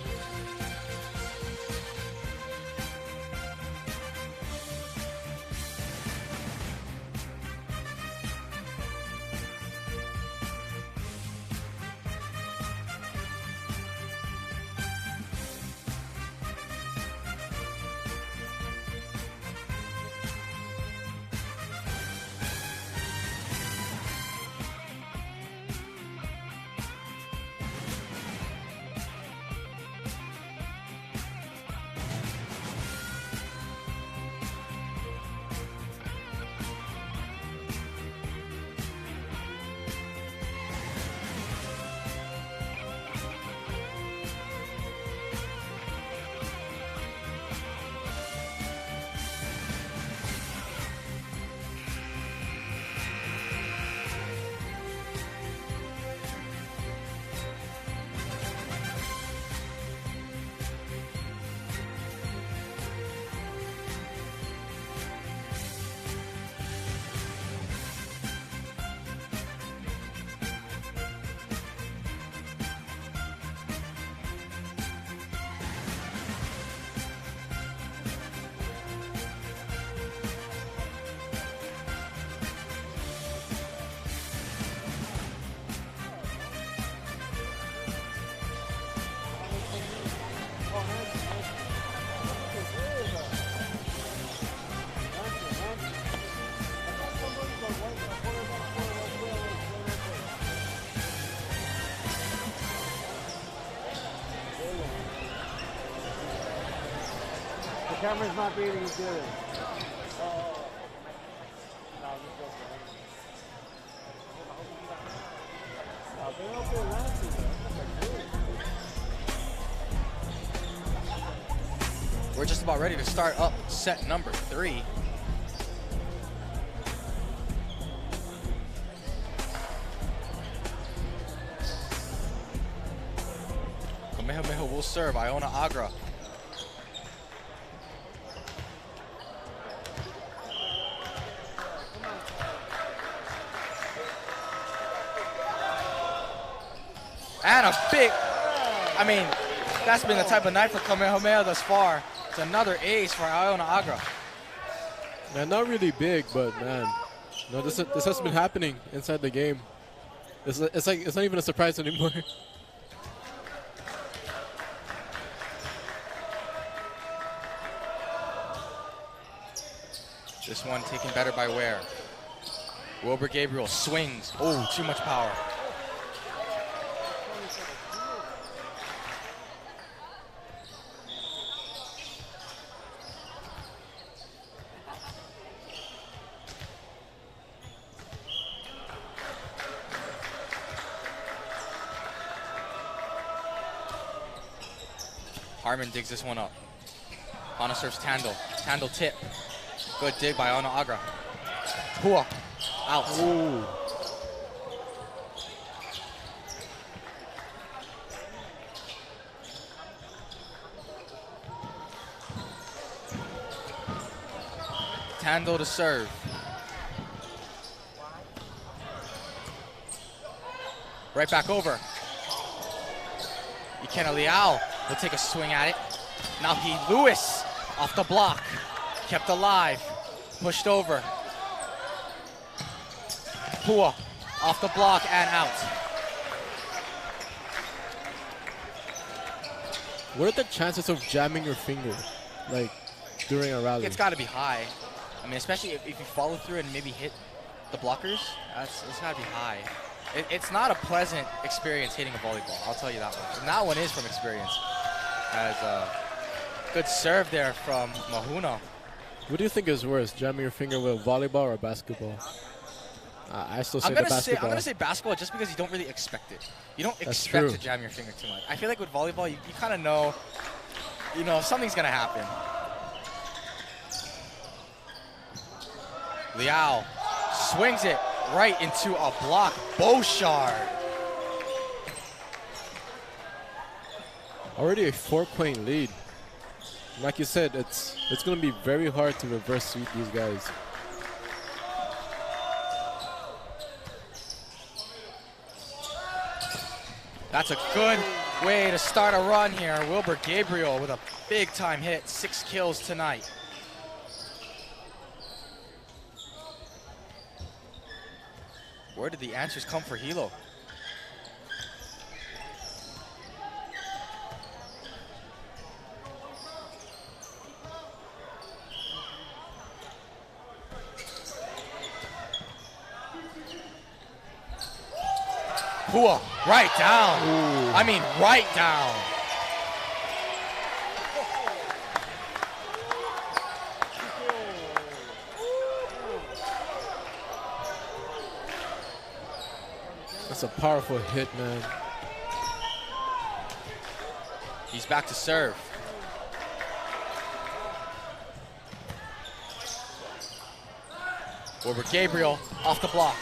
The camera's not being as good. We're just about ready to start up set number 3. Kamehameha will serve Iona Agra. And a big, I mean, that's been the type of night for Kamehameha thus far. It's another ace for Iona Agra. Man, not really big, but man, no, this has been happening inside the game. It's like it's not even a surprise anymore. This one taken better by Ware. Wilbur Gabriel swings. Oh, too much power. Harmon digs this one up. Hana serves Tandil. Tandil tip. Good dig by Iona Agra. Pua. Out. Ooh. Tandil to serve. Right back over. Ikenna Leal will take a swing at it. Now Lewis off the block. Kept alive. Pushed over. Pua off the block and out. What are the chances of jamming your finger, like, during a rally? It's got to be high. I mean, especially if you follow through and maybe hit the blockers, it's got to be high. It's not a pleasant experience hitting a volleyball, I'll tell you that much. And that one is from experience. As a good serve there from Mahuna. What do you think is worse, jamming your finger with a volleyball or a basketball? I still say the basketball. I'm going to say basketball just because you don't really expect it. You don't That's expect true. to jam your finger too much. I feel like with volleyball, you kind of know, something's going to happen. Liao swings it right into a block. Bouchard. Already a 4-point lead. Like you said, it's going to be very hard to reverse sweep these guys. That's a good way to start a run here. Wilbur Gabriel with a big-time hit. 6 kills tonight. Where did the answers come for Hilo? Pua, right down. Ooh. I mean, right down. That's a powerful hit, man. He's back to serve. Wilbur Gabriel off the block.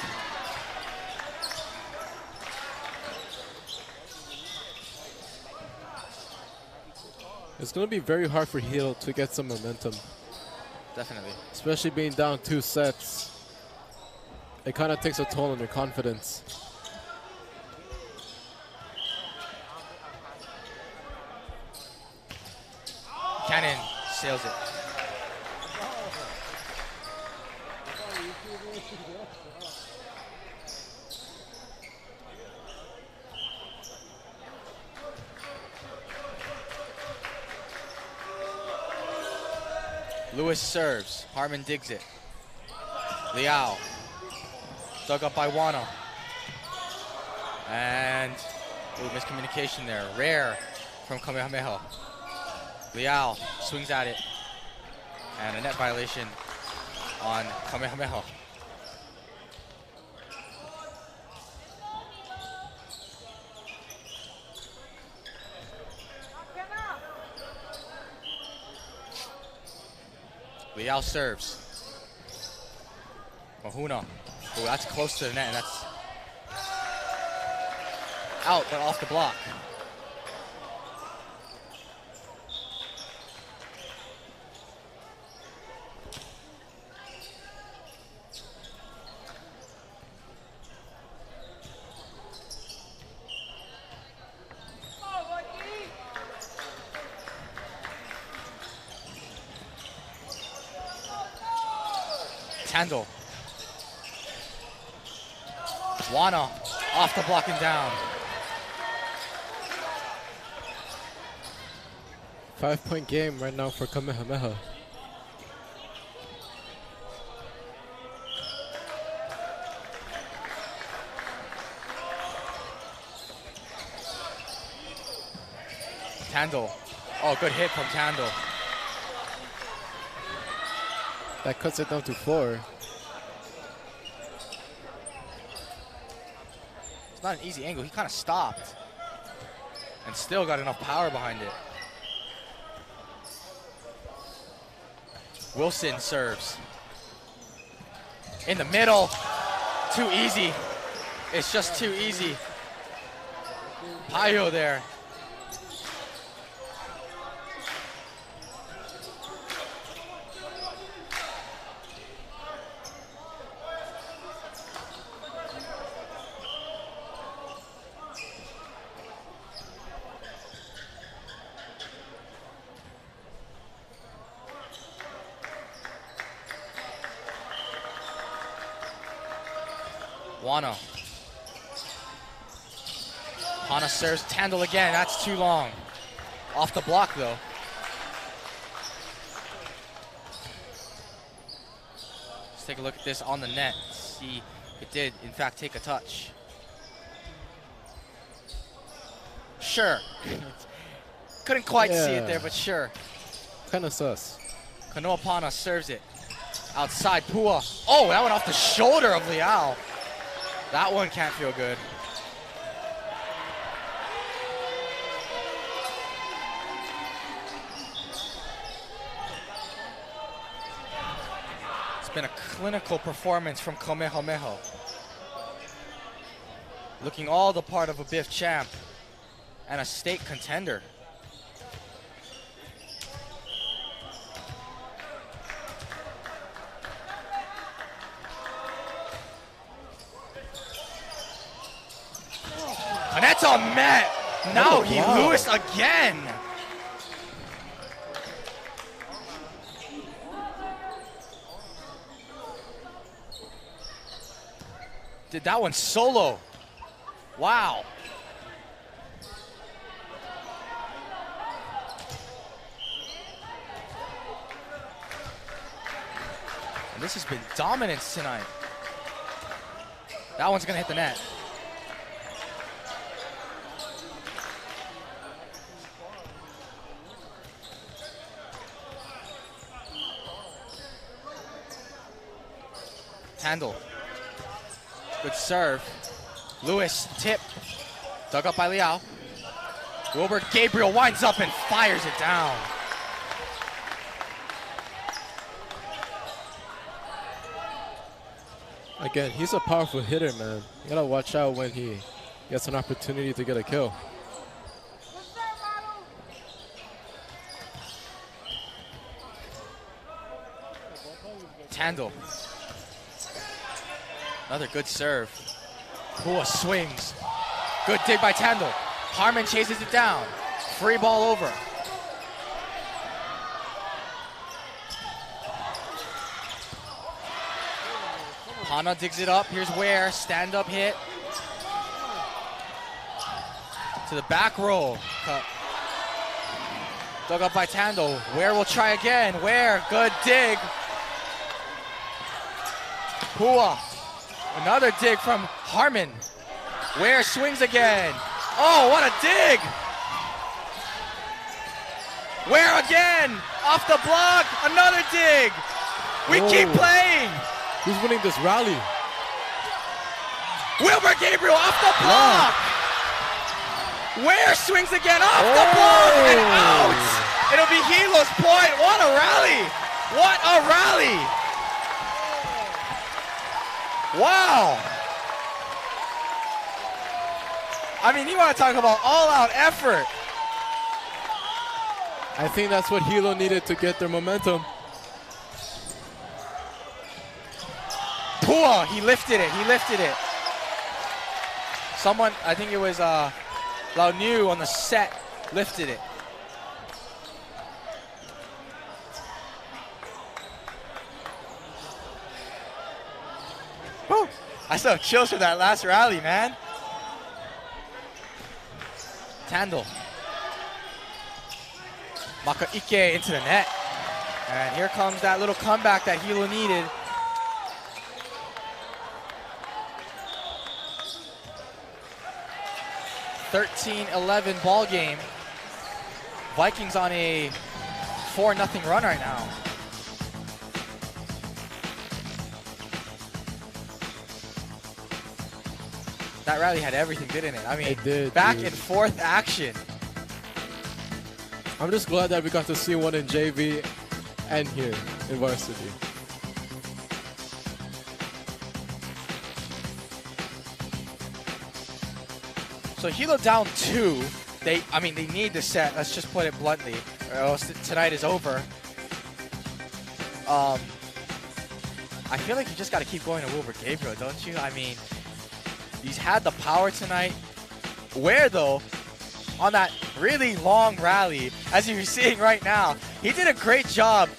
It's going to be very hard for Hilo to get some momentum. Definitely. Especially being down 2 sets. It kind of takes a toll on their confidence. Cannon sails it. Lewis serves. Harmon digs it. Liao. Dug up by Wano. And miscommunication there. Rare from Kamehameha. Liao swings at it. And a net violation on Kamehameha. Liao serves. Mahuna. Oh, that's close to the net, and that's out, but off the block. Tando. Wana off the block and down. 5-point game right now for Kamehameha. Tando. Oh, good hit from Tando. That cuts it down to 4. It's not an easy angle. He kind of stopped and still got enough power behind it. Wilson serves. In the middle. Too easy. It's just too easy. Payo there. Wano. Hana serves Tandle again. That's too long. Off the block, though. Let's take a look at this on the net. See, it did, in fact, take a touch. Sure. Couldn't quite see it there, but sure. Kind of sus. Kanoapana serves it. Outside, Pua. Oh, that went off the shoulder of Liao. That one can't feel good. It's been a clinical performance from Kamehameha. Looking all the part of a BIF champ and a state contender. Kaneta met. No, he Lewis again. Did that one solo. Wow. And this has been dominance tonight. That one's gonna hit the net. Handle. Good serve. Lewis, tip. Dug up by Liao. Wilbert Gabriel winds up and fires it down. Again, he's a powerful hitter, man. You gotta watch out when he gets an opportunity to get a kill. Tandle. Another good serve. Pua swings. Good dig by Tandle. Harmon chases it down. Free ball over. Hana digs it up. Here's Ware. Stand-up hit. To the back row. Dug up by Tandle. Ware will try again. Ware, good dig. Pua. Another dig from Harmon. Ware swings again. Oh, what a dig! Ware again! Off the block, another dig! We keep playing! Who's winning this rally? Wilbur Gabriel off the block! Ware swings again off the block and out! It'll be Hilo's point. What a rally! What a rally! Wow! I mean, you want to talk about all-out effort. I think that's what Hilo needed to get their momentum. Pua, he lifted it, he lifted it. Someone, I think it was Lau Niu on the set, lifted it. I still have chills from that last rally, man. Tandle. Makaike into the net. And here comes that little comeback that Hilo needed. (13-11) ball game. Vikings on a 4-0 run right now. That rally had everything, didn't it? I mean, It did, back dude. and forth action. I'm just glad that we got to see one in JV and here in varsity. So Hilo down 2. They need the set. Let's just put it bluntly, or else tonight is over. I feel like you just got to keep going to Wilbur Gabriel, don't you? I mean, he's had the power tonight. Where though? On that really long rally, as you're seeing right now, he did a great job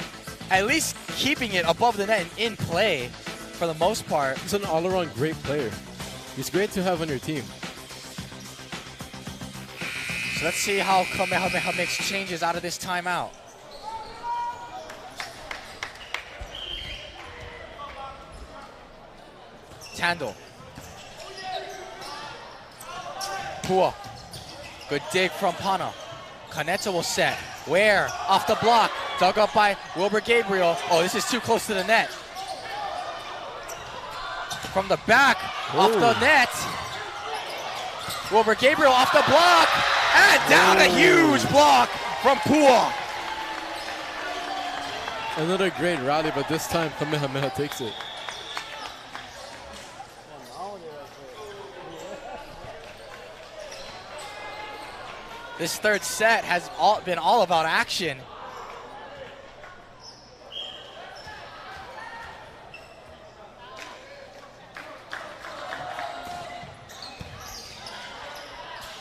at least keeping it above the net and in play for the most part. He's an all-around great player. He's great to have on your team. So let's see how Kamehameha makes changes out of this timeout. Tandle. Pua. Good dig from Pana. Kaneta will set. Where? Off the block. Dug up by Wilbur Gabriel. Oh, this is too close to the net. From the back, off the net. Wilbur Gabriel off the block. And down a huge block from Pua. Another great rally, but this time Kamehameha takes it. This third set has been all about action.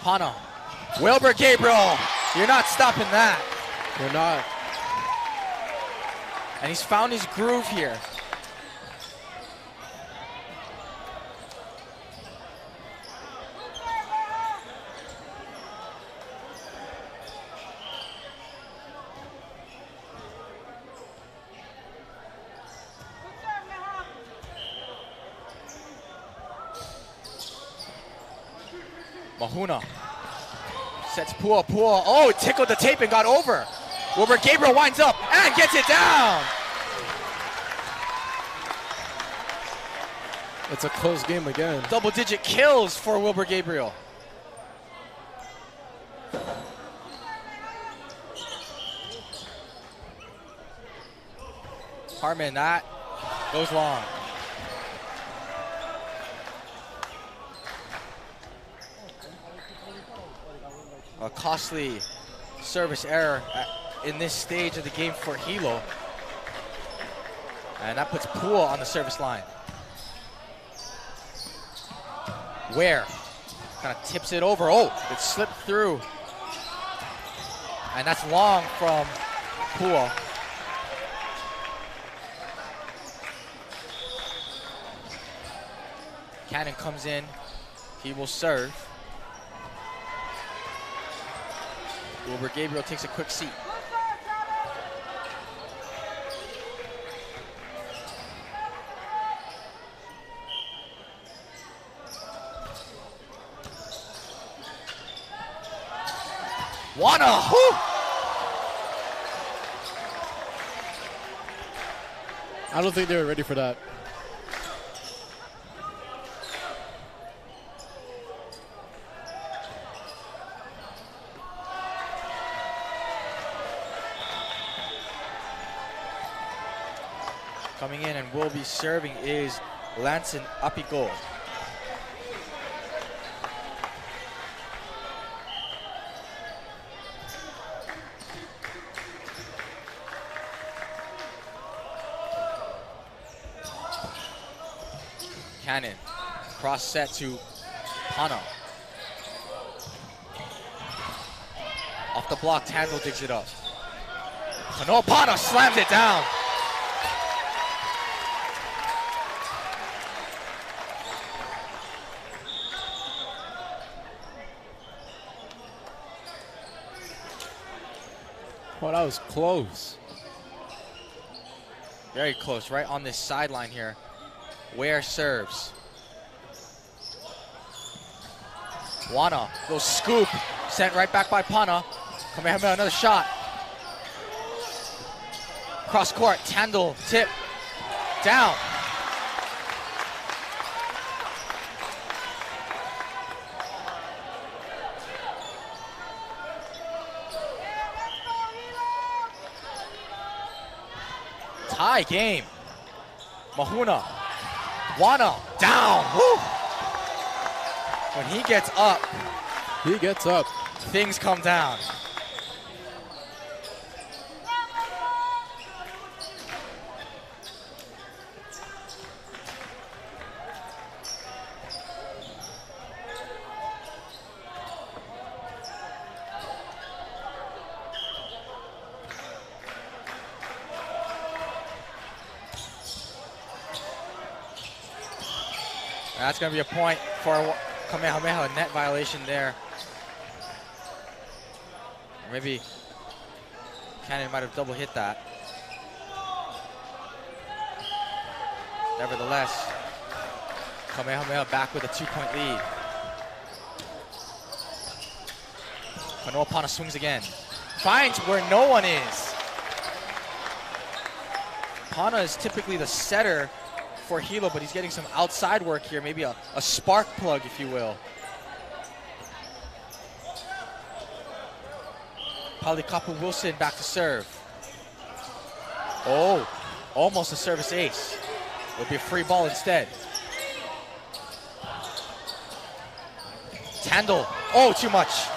Pana. Wilbur Gabriel. You're not stopping that. We're not. And he's found his groove here. Mahuna sets Pua. Oh, it tickled the tape and got over. Wilbur Gabriel winds up and gets it down. It's a close game again. Double-digit kills for Wilbur Gabriel. Harmon, that goes long. A costly service error in this stage of the game for Hilo. And that puts Pua on the service line. Where? Kind of tips it over. Oh, it slipped through. And that's long from Pua. Cannon comes in. He will serve. Wilbur Gabriel takes a quick seat. Wana, whoo! I don't think they were ready for that. Coming in and will be serving is Lanson Apigo. Cannon, cross set to Hana. Off the block, Tandle digs it up. Kano Pana slams it down. Oh, that was close. Very close, right on this sideline here. Ware serves. Wana, little scoop, sent right back by Pana. Kamehameha, another shot. Cross court, Tandle, tip, down. Tie game. Mahuna, Wana, down. Woo. When he gets up, things come down. That's going to be a point for Kamehameha, net violation there. Or maybe Cannon might have double hit that. Nevertheless, Kamehameha back with a 2-point lead. Kanoa Pana swings again. Finds where no one is. Pana is typically the setter for Hilo, but he's getting some outside work here, maybe a spark plug, if you will. Palikapu Wilson back to serve. Oh, almost a service ace. Would be a free ball instead. Tandle, oh, too much.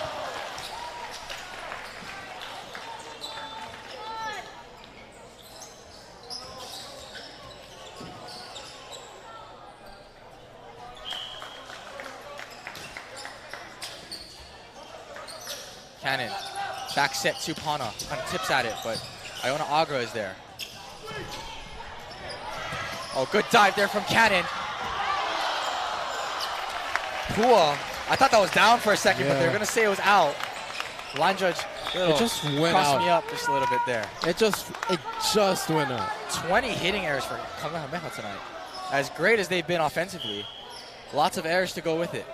Cannon, back set to Pana, kind of tips at it, but Iona Agra is there. Oh, good dive there from Cannon. Pua, I thought that was down for a second, but they're gonna say it was out. Line judge, it just went crossed out. me up just a little bit there. It just went out. 20 hitting errors for Kamehameha tonight. As great as they've been offensively, lots of errors to go with it.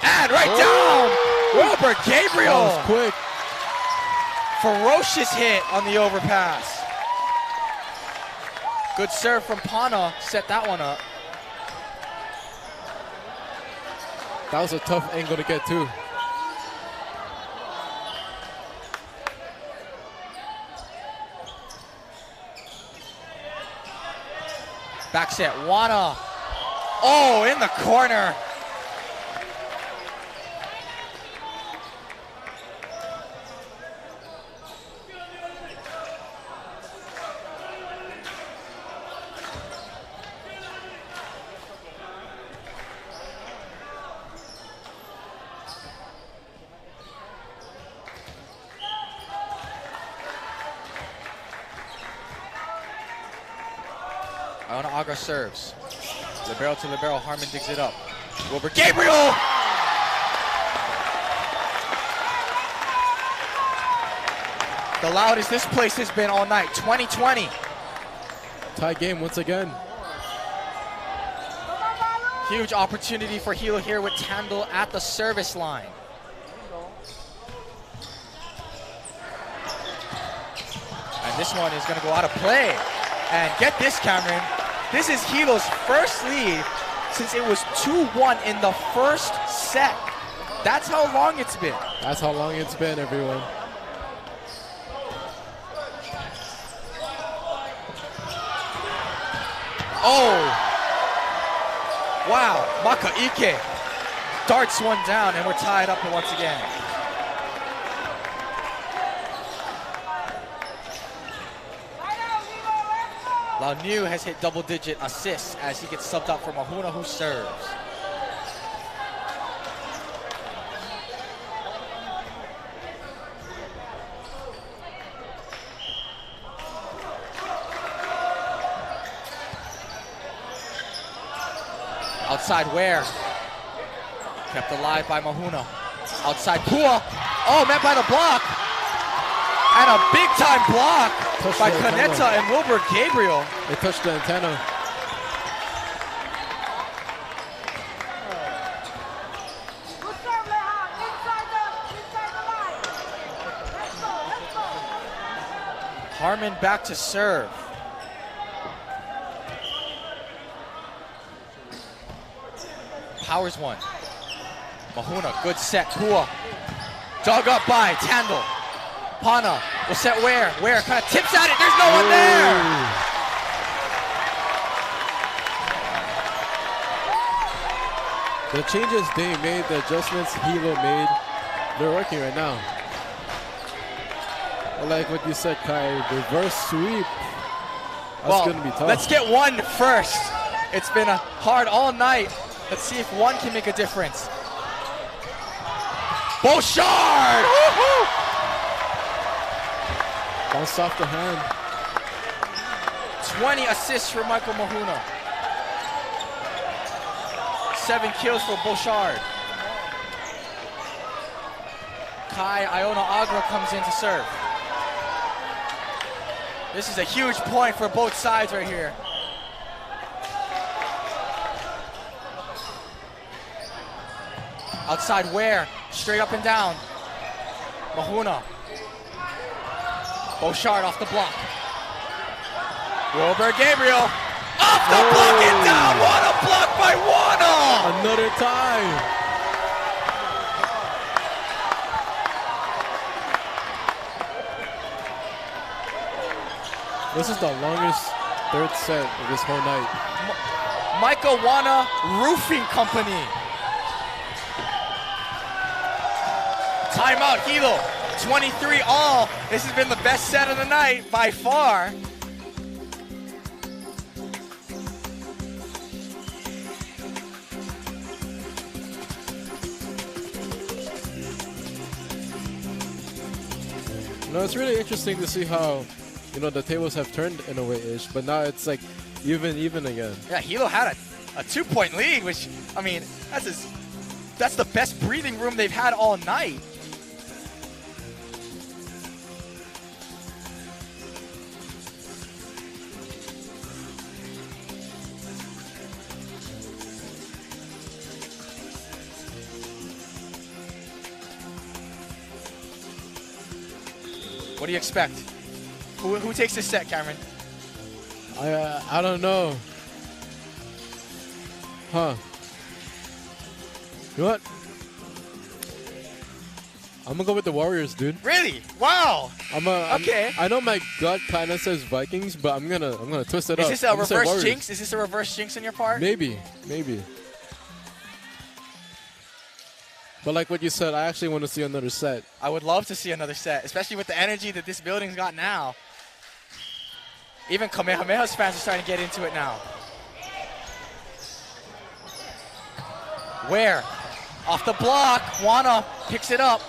And right down! Wilbur Gabriel! That was quick. Ferocious hit on the overpass. Good serve from Pana, set that one up. That was a tough angle to get to. Back set, Wana. Oh, in the corner. Iona Agra serves. Libero to libero, Harmon digs it up. Wilbur Gabriel! The loudest this place has been all night, 2020. Tie game once again. Huge opportunity for Hilo here with Tandle at the service line. And this one is gonna go out of play. And get this, Cameron. This is Hilo's first lead since it was 2-1 in the first set. That's how long it's been. That's how long it's been, everyone. Oh! Wow, Makaike darts one down and we're tied up once again. Launiu has hit double-digit assists as he gets subbed out for Mahuna, who serves. Outside Ware. Kept alive by Mahuna. Outside Pua. Oh, met by the block. And a big-time block Touched by the Kaneta antenna. and Wilbur Gabriel. They touched the antenna. Harmon back to serve. Powers one. Mahuna, good set. Kua. Dug up by Tandle. Pana will set Ware. Ware kind of tips at it. There's no one there. The changes they made, the adjustments Hilo made, they're working right now. I like what you said, Kai. Reverse sweep. That's going to be tough. Let's get one first. It's been hard all night. Let's see if one can make a difference. Bouchard! Woo-hoo! Bounced off the hand. 20 assists for Michael Mahuna. 7 kills for Bouchard. Kai Iona Agra comes in to serve. This is a huge point for both sides right here. Outside Ware, straight up and down. Mahuna. Bouchard off the block. Wilbur Gabriel. Off the block and down. What a block by Wana. Another tie. This is the longest third set of this whole night. Michael Wana Roofing Company. Timeout, Hilo. 23 all. This has been the best set of the night by far. You know, it's really interesting to see how, you know, the tables have turned in a way-ish, but now it's like even again. Yeah, Hilo had a 2-point lead, which, I mean, that's the best breathing room they've had all night. What do you expect? Who takes this set, Cameron? I don't know. Huh. You know what? I'm gonna go with the Warriors, dude. Really? Wow. Okay. I know my gut kind of says Vikings, but I'm gonna twist it up. Is this a reverse jinx? Is this a reverse jinx on your part? Maybe. But like what you said, I actually want to see another set. I would love to see another set, especially with the energy that this building's got now. Even Kamehameha's fans are starting to get into it now. Ware, off the block, Wana picks it up.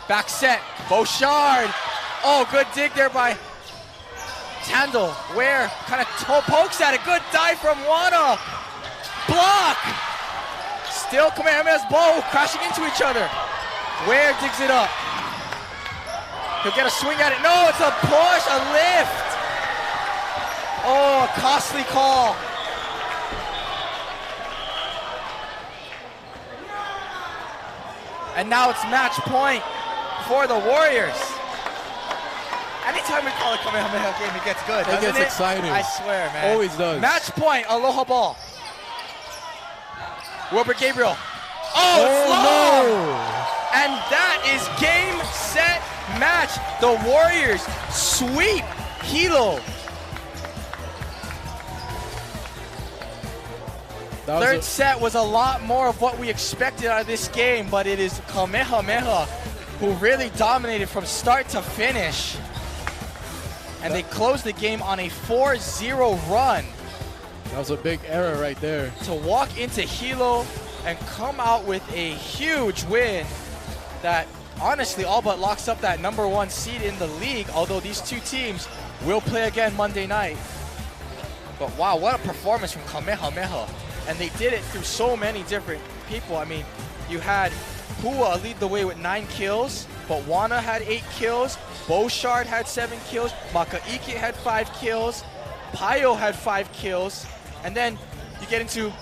Back set, Bouchard. Oh, good dig there by Tandle. Ware kind of pokes at it. Good dive from Wana. Block. Still Kamehameha's bow crashing into each other. Ware digs it up. He'll get a swing at it. No, it's a push, a lift. Oh, a costly call. And now it's match point for the Warriors. Anytime we call a Kamehameha game, it gets good, doesn't it? It gets exciting. I swear, man. Always does. Match point, Aloha ball. Wilbur Gabriel. Oh, it's long! No. And that is game, set, match. The Warriors sweep Hilo. Third set was a lot more of what we expected out of this game, but it is Kamehameha who really dominated from start to finish. And they closed the game on a 4-0 run. That was a big error right there. To walk into Hilo and come out with a huge win that honestly all but locks up that #1 seed in the league, although these two teams will play again Monday night. But wow, what a performance from Kamehameha. And they did it through so many different people. I mean, you had Hua lead the way with 9 kills. Botswana had 8 kills. Beauchard had 7 kills. Makaike had 5 kills. Paio had 5 kills. And then you get into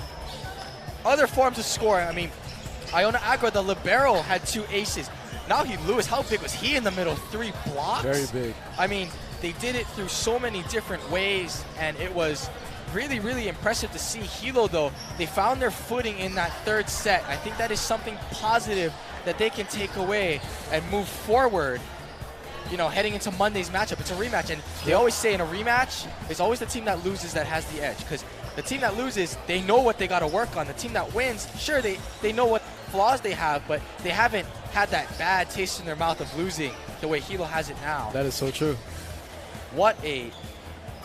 other forms of scoring. I mean, Iona Agra, the libero, had 2 aces. Nahi Lewis, how big was he in the middle? 3 blocks? Very big. I mean, they did it through so many different ways, and it was really, really impressive to see. Hilo, though, they found their footing in that 3rd set. I think that is something positive that they can take away and move forward, you know, heading into Monday's matchup. It's a rematch, and they always say in a rematch, it's always the team that loses that has the edge, because the team that loses, they know what they got to work on. The team that wins, sure, they know what flaws they have, but they haven't had that bad taste in their mouth of losing the way Hilo has it now. That is so true. What a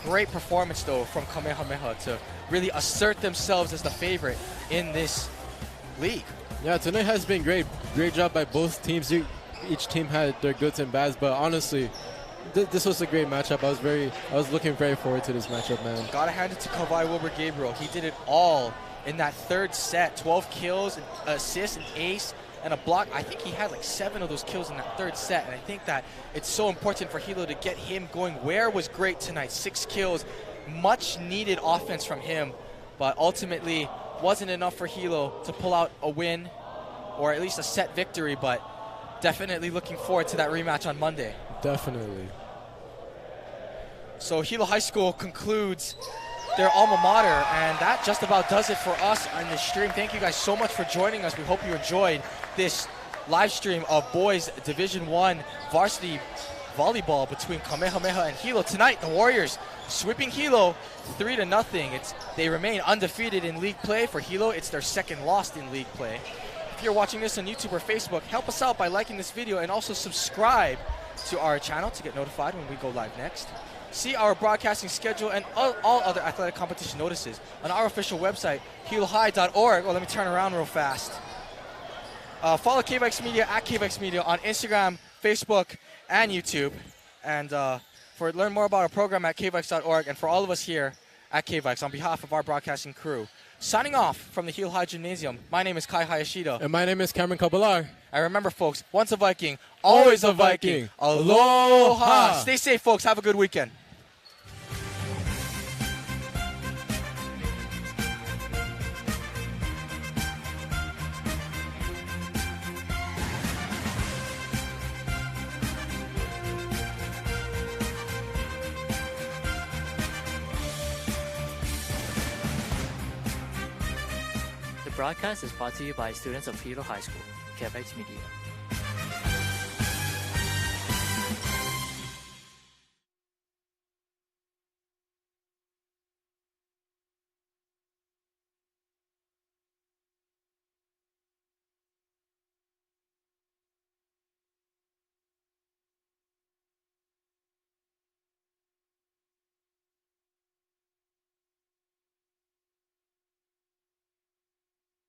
great performance, though, from Kamehameha to really assert themselves as the favorite in this league. Yeah, tonight has been great. Great job by both teams. Each team had their goods and bads, but honestly, this was a great matchup. I was looking very forward to this matchup, man. Gotta hand it to Kawhi Wilbur-Gabriel. He did it all in that 3rd set. 12 kills, an assist, an ace, and a block. I think he had like 7 of those kills in that 3rd set, and I think that it's so important for Hilo to get him going. Ware was great tonight, 6 kills, much needed offense from him, but ultimately wasn't enough for Hilo to pull out a win, or at least a set victory, but definitely looking forward to that rematch on Monday. Definitely. So Hilo High School concludes their alma mater, and that just about does it for us on this stream. Thank you guys so much for joining us. We hope you enjoyed this live stream of boys Division I varsity volleyball between Kamehameha and Hilo. Tonight, the Warriors sweeping Hilo 3-0. They remain undefeated in league play. For Hilo, it's their 2nd loss in league play. If you're watching this on YouTube or Facebook, help us out by liking this video and also subscribe to our channel to get notified when we go live next. See our broadcasting schedule and all other athletic competition notices on our official website, hilohigh.org. Well, let me turn around real fast. Follow K-Vikes Media at K-Vikes Media on Instagram, Facebook, and YouTube. And learn more about our program at kvikes.org, and for all of us here at K-Vikes, on behalf of our broadcasting crew, signing off from the Hilo High Gymnasium, my name is Kai Hayashida. And my name is Cameron Kabalar. And remember, folks, once a Viking, always a Viking. Aloha! Stay safe, folks. Have a good weekend. The broadcast is brought to you by students of Hilo High School, Keaau Media.